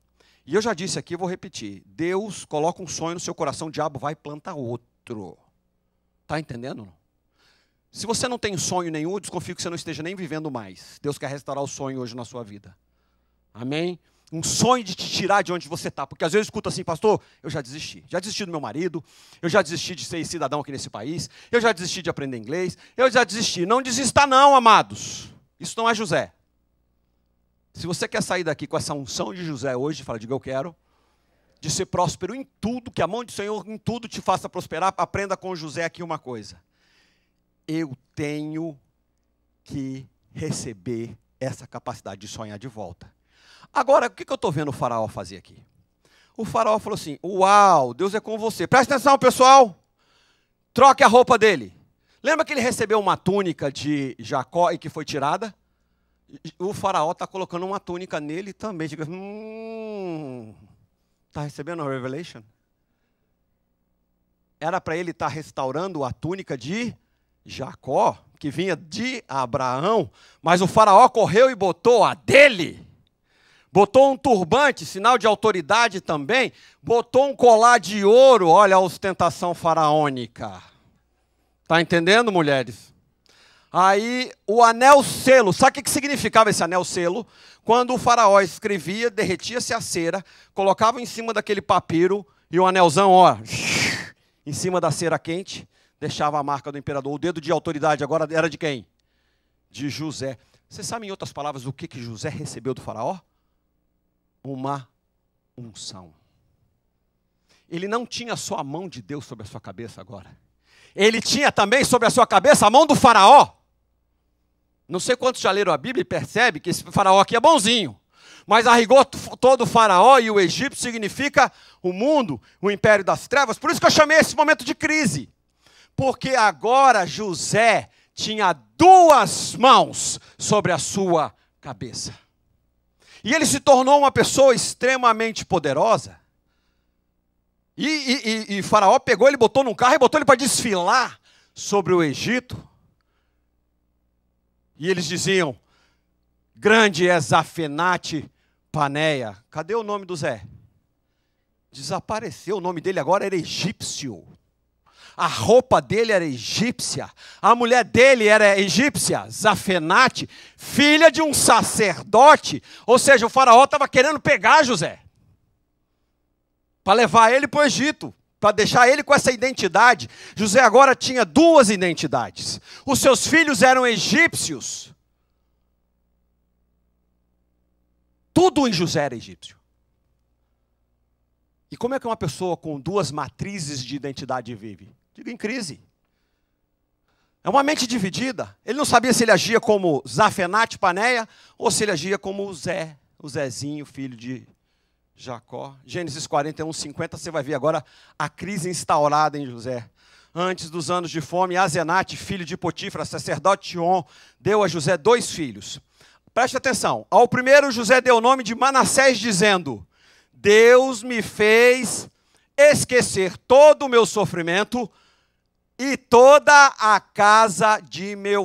E eu já disse aqui, vou repetir. Deus coloca um sonho no seu coração, o diabo vai e planta outro. Está entendendo? Se você não tem sonho nenhum, eu desconfio que você não esteja nem vivendo mais. Deus quer restaurar o sonho hoje na sua vida. Amém? Um sonho de te tirar de onde você está. Porque às vezes eu escuto assim, pastor, eu já desisti. Já desisti do meu marido, eu já desisti de ser cidadão aqui nesse país, eu já desisti de aprender inglês, eu já desisti. Não desista não, amados. Isso não é José. Se você quer sair daqui com essa unção de José hoje, fala, diga eu quero, de ser próspero em tudo, que a mão do Senhor em tudo te faça prosperar, aprenda com José aqui uma coisa. Eu tenho que receber essa capacidade de sonhar de volta. Agora, o que eu estou vendo o faraó fazer aqui? O faraó falou assim, uau, Deus é com você. Presta atenção, pessoal. Troque a roupa dele. Lembra que ele recebeu uma túnica de Jacó e que foi tirada? O faraó está colocando uma túnica nele também. Diga, está recebendo a revelation? Era para ele estar restaurando a túnica de Jacó, que vinha de Abraão, mas o faraó correu e botou a dele. Botou um turbante, sinal de autoridade também. Botou um colar de ouro, olha a ostentação faraônica. Está entendendo, mulheres? Aí o anel selo, sabe o que significava esse anel selo? Quando o faraó escrevia, derretia-se a cera, colocava em cima daquele papiro e o anelzão, ó, em cima da cera quente, deixava a marca do imperador. O dedo de autoridade agora era de quem? De José. Você sabe, em outras palavras, o que José recebeu do faraó? Uma unção. Ele não tinha só a mão de Deus sobre a sua cabeça agora. Ele tinha também sobre a sua cabeça a mão do faraó. Não sei quantos já leram a Bíblia e percebe que esse faraó aqui é bonzinho. Mas a rigor todo faraó e o Egito significa o mundo, o império das trevas. Por isso que eu chamei esse momento de crise. Porque agora José tinha duas mãos sobre a sua cabeça. E ele se tornou uma pessoa extremamente poderosa. E Faraó pegou ele, botou num carro e botou ele para desfilar sobre o Egito. E eles diziam, grande é Zafenate-Paneia. Cadê o nome do Zé? Desapareceu, o nome dele agora era egípcio. A roupa dele era egípcia. A mulher dele era egípcia, Zafenate, filha de um sacerdote. Ou seja, o faraó estava querendo pegar José. Para levar ele para o Egito. Para deixar ele com essa identidade. José agora tinha duas identidades. Os seus filhos eram egípcios. Tudo em José era egípcio. E como é que uma pessoa com duas matrizes de identidade vive? Diga, em crise. É uma mente dividida. Ele não sabia se ele agia como Zafenate Paneia ou se ele agia como o Zezinho, filho de Jacó. Gênesis 41, 50, você vai ver agora a crise instaurada em José. Antes dos anos de fome, Azenate, filho de Potífera, sacerdote de On, deu a José 2 filhos. Preste atenção. Ao primeiro, José deu o nome de Manassés, dizendo: Deus me fez esquecer todo o meu sofrimento e toda a casa de meu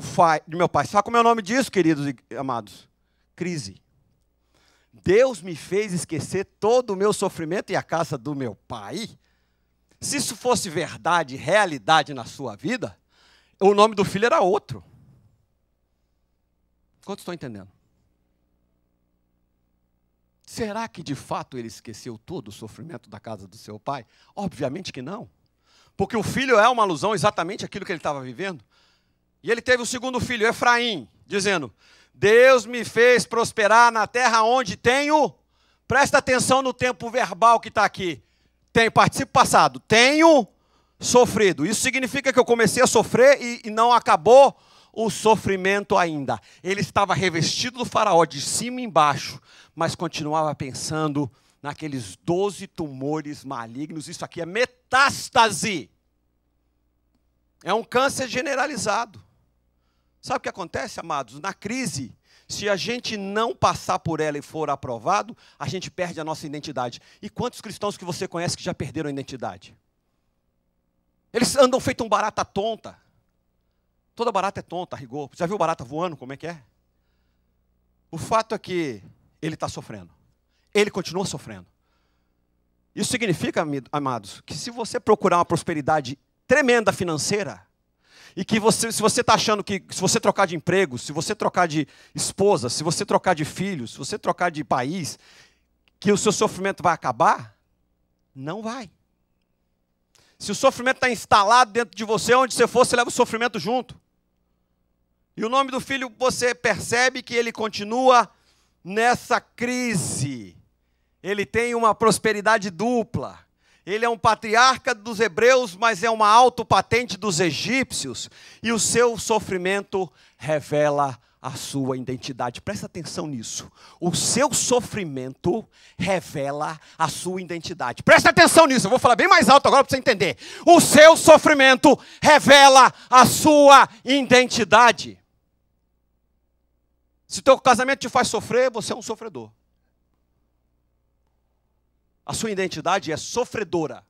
pai. Sabe como é o nome disso, queridos e amados? Crise. Deus me fez esquecer todo o meu sofrimento e a casa do meu pai. Se isso fosse verdade, realidade na sua vida, o nome do filho era outro. Quantos estão entendendo? Será que de fato ele esqueceu todo o sofrimento da casa do seu pai? Obviamente que não. Porque o filho é uma alusão exatamente àquilo que ele estava vivendo. E ele teve o segundo filho, Efraim, dizendo: Deus me fez prosperar na terra onde tenho. Presta atenção no tempo verbal que está aqui. Participo passado. Tenho sofrido. Isso significa que eu comecei a sofrer e não acabou o sofrimento ainda. Ele estava revestido do faraó de cima e embaixo, mas continuava pensando naqueles 12 tumores malignos. Isso aqui é metástase. É um câncer generalizado. Sabe o que acontece, amados? Na crise, se a gente não passar por ela e for aprovado, a gente perde a nossa identidade. E quantos cristãos que você conhece que já perderam a identidade? Eles andam feito um barata tonta. Toda barata é tonta, a rigor. Já viu barata voando, como é que é? O fato é que ele está sofrendo. Ele continua sofrendo. Isso significa, amados, que se você procurar uma prosperidade tremenda financeira, e que se você está achando que se você trocar de emprego, se você trocar de esposa, se você trocar de filho, se você trocar de país, que o seu sofrimento vai acabar, não vai. Se o sofrimento está instalado dentro de você, onde você for, você leva o sofrimento junto. E o nome do filho, você percebe que ele continua nessa crise. Ele tem uma prosperidade dupla. Ele é um patriarca dos hebreus, mas é uma autopatente dos egípcios. E o seu sofrimento revela a sua identidade. Presta atenção nisso. O seu sofrimento revela a sua identidade. Presta atenção nisso. Eu vou falar bem mais alto agora para você entender. O seu sofrimento revela a sua identidade. Se o teu casamento te faz sofrer, você é um sofredor. A sua identidade é sofredora.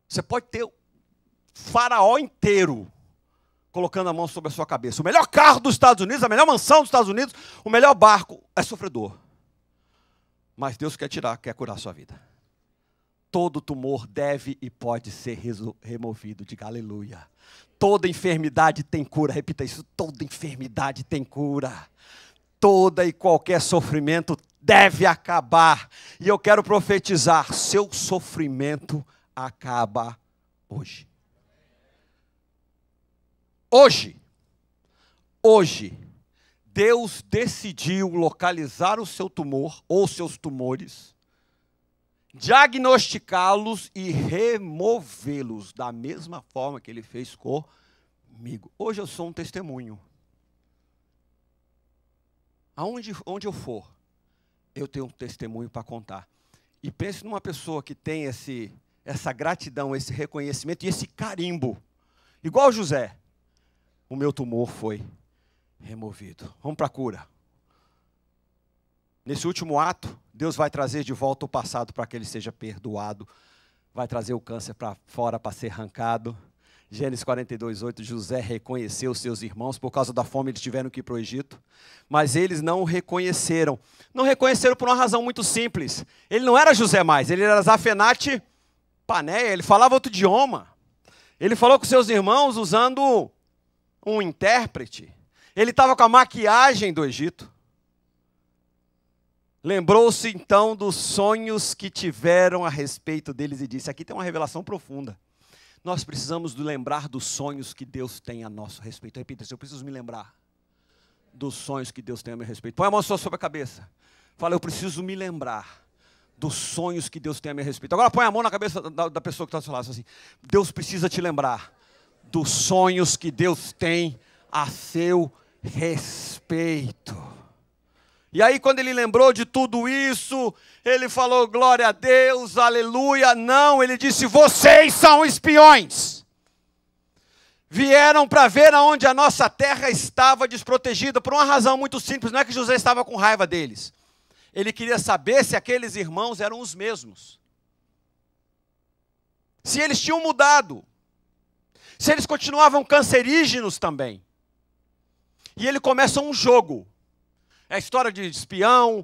Você pode ter o faraó inteiro colocando a mão sobre a sua cabeça. O melhor carro dos Estados Unidos, a melhor mansão dos Estados Unidos, o melhor barco é sofredor. Mas Deus quer curar a sua vida. Todo tumor deve e pode ser removido. Diga aleluia. Toda enfermidade tem cura. Repita isso. Toda enfermidade tem cura. Toda e qualquer sofrimento deve acabar. E eu quero profetizar: seu sofrimento acaba hoje. Hoje, Deus decidiu localizar o seu tumor ou seus tumores, diagnosticá-los e removê-los da mesma forma que Ele fez comigo. Hoje eu sou um testemunho. Onde eu for, eu tenho um testemunho para contar. E pense numa pessoa que tem essa gratidão, esse reconhecimento e esse carimbo. Igual José. O meu tumor foi removido. Vamos para a cura. Nesse último ato, Deus vai trazer de volta o passado para que ele seja perdoado. Vai trazer o câncer para fora para ser arrancado. Gênesis 42:8, José reconheceu seus irmãos. Por causa da fome eles tiveram que ir para o Egito. Mas eles não o reconheceram. Não reconheceram por uma razão muito simples. Ele não era José mais, ele era Zafenate Paneia. Ele falava outro idioma. Ele falou com seus irmãos usando um intérprete. Ele estava com a maquiagem do Egito. Lembrou-se então dos sonhos que tiveram a respeito deles e disse: aqui tem uma revelação profunda. Nós precisamos lembrar dos sonhos que Deus tem a nosso respeito. Repita isso: eu preciso me lembrar dos sonhos que Deus tem a meu respeito. Põe a mão só sobre a cabeça. Fala, eu preciso me lembrar dos sonhos que Deus tem a meu respeito. Agora põe a mão na cabeça da pessoa que está ao seu lado. Assim, Deus precisa te lembrar dos sonhos que Deus tem a seu respeito. E aí quando ele lembrou de tudo isso, ele falou, glória a Deus, aleluia. Não, ele disse, vocês são espiões. Vieram para ver aonde a nossa terra estava desprotegida, por uma razão muito simples, não é que José estava com raiva deles. Ele queria saber se aqueles irmãos eram os mesmos. Se eles tinham mudado. Se eles continuavam cancerígenos também. E ele começa um jogo. É a história de espião,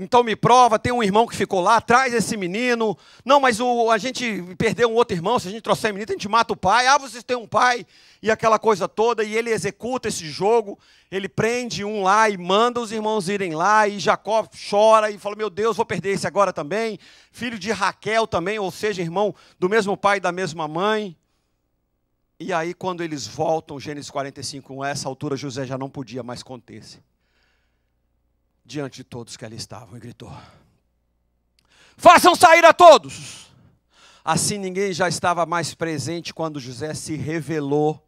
então me prova, tem um irmão que ficou lá, traz esse menino. Não, mas a gente perdeu um outro irmão, se a gente trouxer menino, a gente mata o pai. Ah, vocês têm um pai, e aquela coisa toda. E ele executa esse jogo, ele prende um lá e manda os irmãos irem lá. E Jacó chora e fala, meu Deus, vou perder esse agora também. Filho de Raquel também, ou seja, irmão do mesmo pai e da mesma mãe. E aí quando eles voltam, Gênesis 45, a essa altura José já não podia mais conter-se diante de todos que ali estavam, e gritou, façam sair a todos. Assim ninguém já estava mais presente quando José se revelou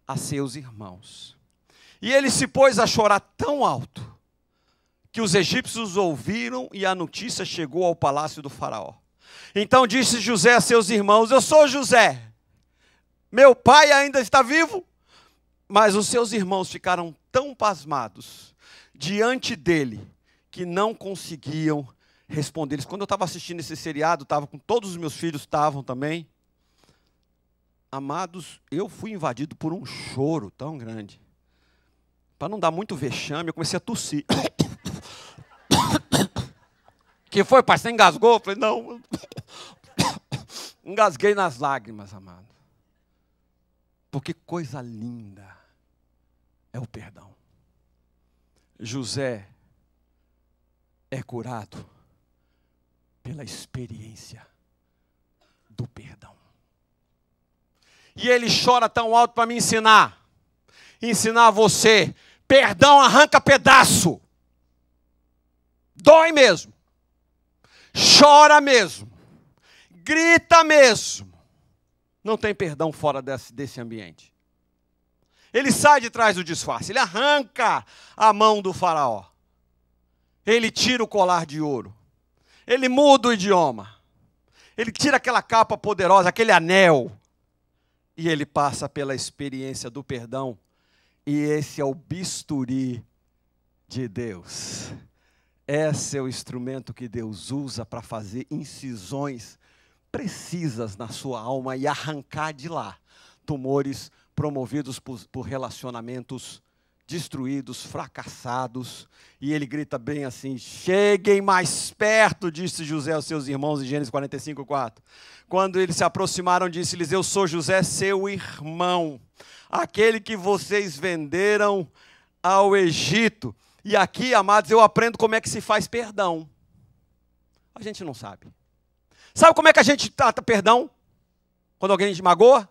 a seus irmãos. E ele se pôs a chorar tão alto, que os egípcios ouviram e a notícia chegou ao palácio do faraó. Então disse José a seus irmãos, eu sou José, meu pai ainda está vivo? Mas os seus irmãos ficaram tão pasmados diante dele, que não conseguiam responder. Quando eu estava assistindo esse seriado, estava com todos os meus filhos, estavam também. Amados, eu fui invadido por um choro tão grande. Para não dar muito vexame, eu comecei a tossir. Que foi, pai? Você engasgou? Eu falei, não. Engasguei nas lágrimas, amado. Porque coisa linda é o perdão. José é curado pela experiência do perdão. E ele chora tão alto para me ensinar você. Perdão arranca pedaço. Dói mesmo. Chora mesmo. Grita mesmo. Não tem perdão fora desse ambiente. Ele sai de trás do disfarce, ele arranca a mão do faraó. Ele tira o colar de ouro. Ele muda o idioma. Ele tira aquela capa poderosa, aquele anel. E ele passa pela experiência do perdão. E esse é o bisturi de Deus. Esse é o instrumento que Deus usa para fazer incisões precisas na sua alma e arrancar de lá tumores promovidos por relacionamentos destruídos, fracassados. E ele grita bem assim, cheguem mais perto, disse José aos seus irmãos em Gênesis 45:4. Quando eles se aproximaram, disse-lhes, eu sou José, seu irmão, aquele que vocês venderam ao Egito. E aqui, amados, eu aprendo como é que se faz perdão. A gente não sabe. Sabe como é que a gente trata perdão? Quando alguém te magoa?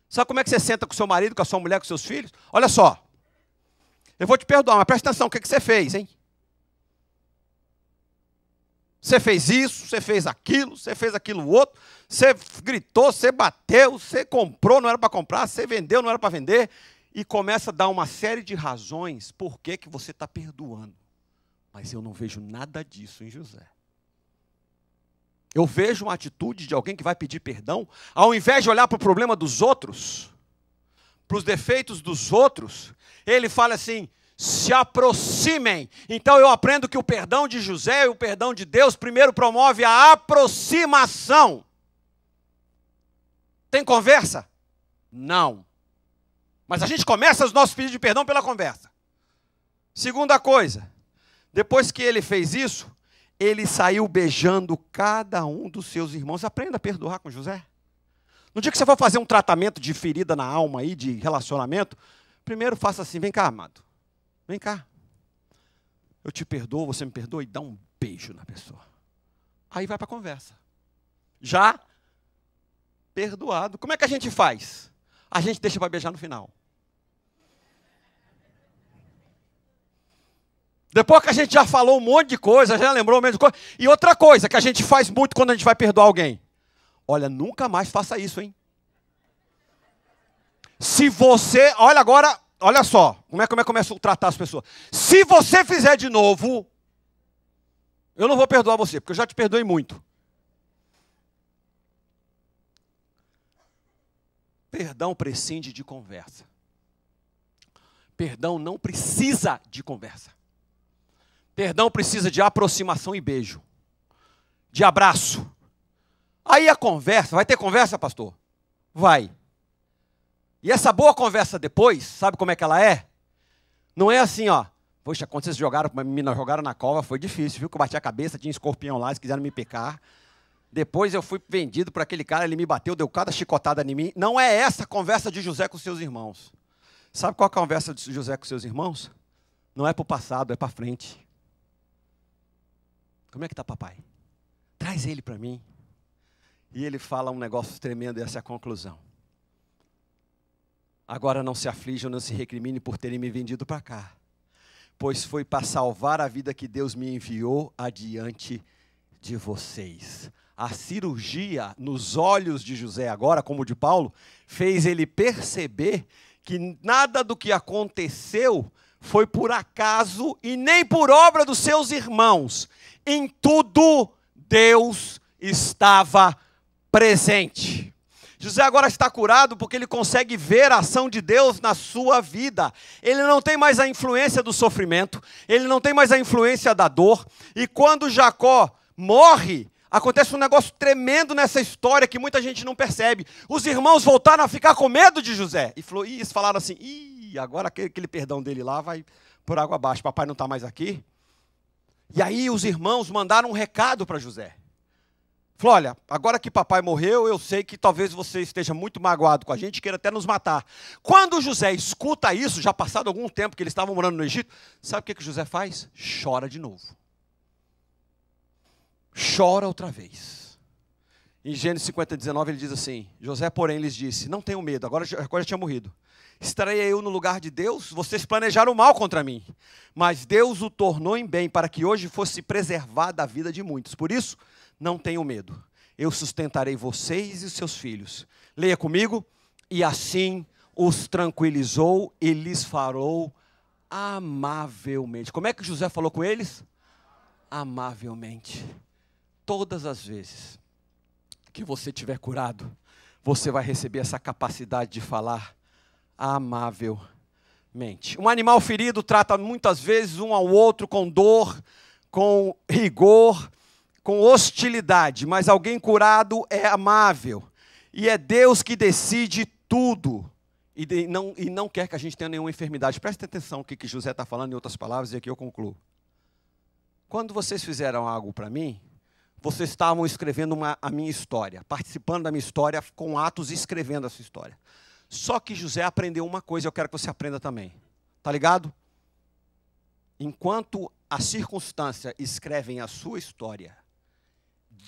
Sabe como é que você senta com seu marido, com a sua mulher, com seus filhos? Olha só, eu vou te perdoar, mas presta atenção, o que você fez, hein? Você fez isso, você fez aquilo outro, você gritou, você bateu, você comprou, não era para comprar, você vendeu, não era para vender, e começa a dar uma série de razões por que você está perdoando. Mas eu não vejo nada disso em José. Eu vejo uma atitude de alguém que vai pedir perdão, ao invés de olhar para o problema dos outros, para os defeitos dos outros, ele fala assim, se aproximem. Então eu aprendo que o perdão de José e o perdão de Deus primeiro promove a aproximação. Tem conversa? Não. Mas a gente começa os nossos pedidos de perdão pela conversa. Segunda coisa, depois que ele fez isso, ele saiu beijando cada um dos seus irmãos. Aprenda a perdoar com José. No dia que você for fazer um tratamento de ferida na alma, aí, de relacionamento, primeiro faça assim, vem cá, amado. Vem cá. Eu te perdoo, você me perdoa, e dá um beijo na pessoa. Aí vai para a conversa. Já perdoado. Como é que a gente faz? A gente deixa para beijar no final. Depois que a gente já falou um monte de coisa, já lembrou um monte de coisa. E outra coisa que a gente faz muito quando a gente vai perdoar alguém. Olha, nunca mais faça isso, hein? Se você... Olha agora, olha só. Como é que eu começo a tratar as pessoas? Se você fizer de novo, eu não vou perdoar você, porque eu já te perdoei muito. Perdão prescinde de conversa. Perdão não precisa de conversa. Perdão precisa de aproximação e beijo. De abraço. Aí a conversa, vai ter conversa, pastor? Vai. E essa boa conversa depois, sabe como é que ela é? Não é assim, ó. Poxa, quando vocês jogaram na cova, foi difícil, viu? Que eu bati a cabeça, tinha escorpião lá, eles quiseram me pecar. Depois eu fui vendido para aquele cara, ele me bateu, deu cada chicotada em mim. Não é essa a conversa de José com seus irmãos. Sabe qual é a conversa de José com seus irmãos? Não é para o passado, é para frente. Como é que está papai? Traz ele para mim. E ele fala um negócio tremendo, e essa é a conclusão. Agora não se aflijam, não se recrimine por terem me vendido para cá. Pois foi para salvar a vida que Deus me enviou adiante de vocês. A cirurgia nos olhos de José agora, como de Paulo, fez ele perceber que nada do que aconteceu foi por acaso e nem por obra dos seus irmãos. Em tudo, Deus estava presente. José agora está curado porque ele consegue ver a ação de Deus na sua vida. Ele não tem mais a influência do sofrimento, ele não tem mais a influência da dor. E quando Jacó morre, acontece um negócio tremendo nessa história que muita gente não percebe. Os irmãos voltaram a ficar com medo de José. E eles falaram assim, agora aquele perdão dele lá vai por água abaixo, papai não está mais aqui. E aí os irmãos mandaram um recado para José. Falou, olha, agora que papai morreu, eu sei que talvez você esteja muito magoado com a gente, queira até nos matar. Quando José escuta isso, já passado algum tempo que eles estavam morando no Egito, sabe o que José faz? Chora de novo. Chora outra vez. Em Gênesis 50:19 ele diz assim, José, porém, lhes disse, não tenham medo, agora já tinha morrido. Estarei eu no lugar de Deus? Vocês planejaram mal contra mim, mas Deus o tornou em bem para que hoje fosse preservada a vida de muitos. Por isso, não tenham medo. Eu sustentarei vocês e os seus filhos. Leia comigo. E assim os tranquilizou e lhes falou amavelmente. Como é que José falou com eles? Amavelmente. Todas as vezes que você estiver curado, você vai receber essa capacidade de falar amavelmente. Um animal ferido trata muitas vezes um ao outro com dor, com rigor, com hostilidade, mas alguém curado é amável. E é Deus que decide tudo. E não quer que a gente tenha nenhuma enfermidade. Preste atenção no que José está falando em outras palavras, e aqui eu concluo. Quando vocês fizeram algo para mim, vocês estavam escrevendo a minha história, participando da minha história com atos e escrevendo essa história. Só que José aprendeu uma coisa, eu quero que você aprenda também. Tá ligado? Enquanto a circunstância escrevem a sua história,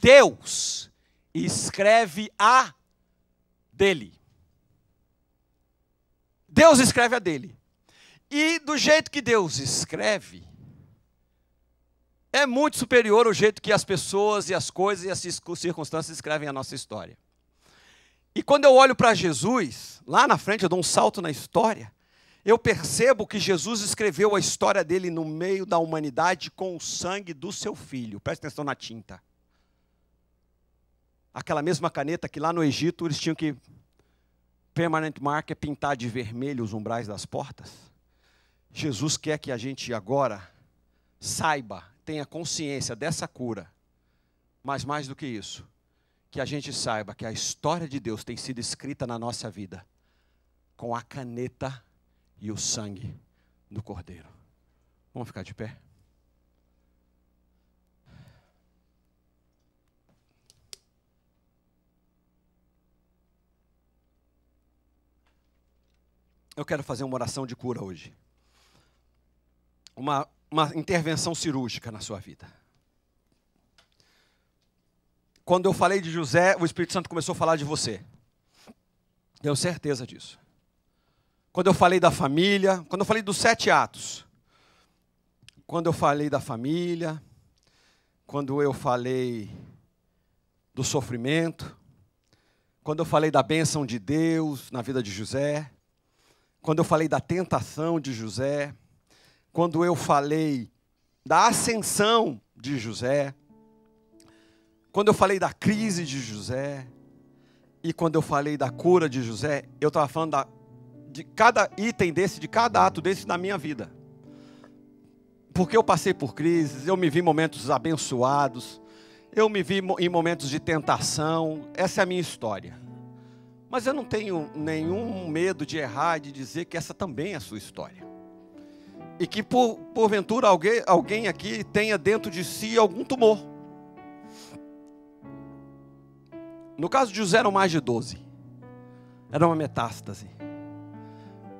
Deus escreve a dele. Deus escreve a dele. E do jeito que Deus escreve, é muito superior ao jeito que as pessoas e as coisas e as circunstâncias escrevem a nossa história. E quando eu olho para Jesus, lá na frente eu dou um salto na história, eu percebo que Jesus escreveu a história dele no meio da humanidade com o sangue do seu filho. Presta atenção na tinta. Aquela mesma caneta que lá no Egito eles tinham que, permanent marker, pintar de vermelho os umbrais das portas. Jesus quer que a gente agora saiba, tenha consciência dessa cura. Mas mais do que isso, que a gente saiba que a história de Deus tem sido escrita na nossa vida com a caneta e o sangue do Cordeiro. Vamos ficar de pé? Eu quero fazer uma oração de cura hoje. Uma intervenção cirúrgica na sua vida. Quando eu falei de José, o Espírito Santo começou a falar de você. Tenho certeza disso. Quando eu falei da família, quando eu falei dos 7 atos, quando eu falei da família, quando eu falei do sofrimento, quando eu falei da bênção de Deus na vida de José, quando eu falei da tentação de José, quando eu falei da ascensão de José, quando eu falei da crise de José, e quando eu falei da cura de José, eu estava falando de cada item desse, de cada ato desse na minha vida. Porque eu passei por crises, eu me vi em momentos abençoados, eu me vi em momentos de tentação, essa é a minha história. Mas eu não tenho nenhum medo de errar, de dizer que essa também é a sua história. E que porventura alguém aqui tenha dentro de si algum tumor. No caso de José eram mais de 12. Era uma metástase.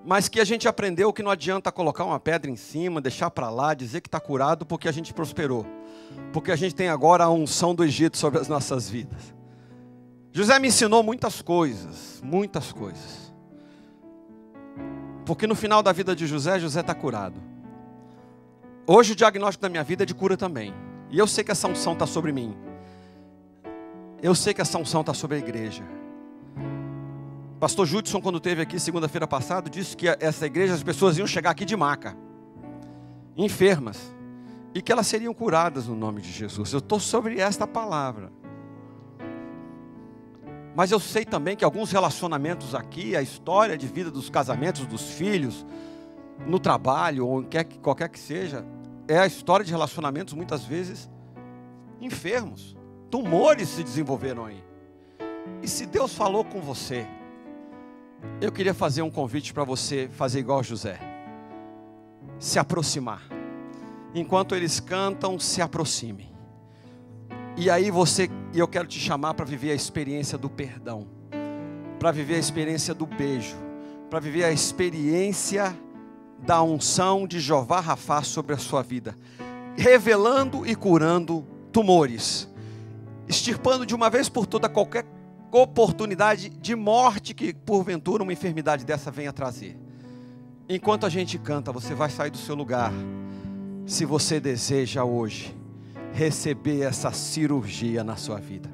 Mas que a gente aprendeu que não adianta colocar uma pedra em cima, deixar para lá, dizer que está curado porque a gente prosperou. Porque a gente tem agora a unção do Egito sobre as nossas vidas. José me ensinou muitas coisas, muitas coisas. Porque no final da vida de José, José está curado. Hoje o diagnóstico da minha vida é de cura também. E eu sei que essa unção está sobre mim. Eu sei que essa unção está sobre a igreja. Pastor Judson, quando esteve aqui segunda-feira passada, disse que essa igreja, as pessoas iam chegar aqui de maca, enfermas, e que elas seriam curadas no nome de Jesus. Eu estou sobre esta palavra. Mas eu sei também que alguns relacionamentos aqui, a história de vida dos casamentos, dos filhos, no trabalho, ou em qualquer que seja, é a história de relacionamentos muitas vezes enfermos. Tumores se desenvolveram aí. E se Deus falou com você, eu queria fazer um convite para você fazer igual José. Se aproximar. Enquanto eles cantam, se aproxime. E aí eu quero te chamar para viver a experiência do perdão. Para viver a experiência do beijo. Para viver a experiência da unção de Jeová Rafá sobre a sua vida. Revelando e curando tumores. Extirpando de uma vez por toda qualquer oportunidade de morte que porventura uma enfermidade dessa venha trazer. Enquanto a gente canta, você vai sair do seu lugar. Se você deseja hoje receber essa cirurgia na sua vida.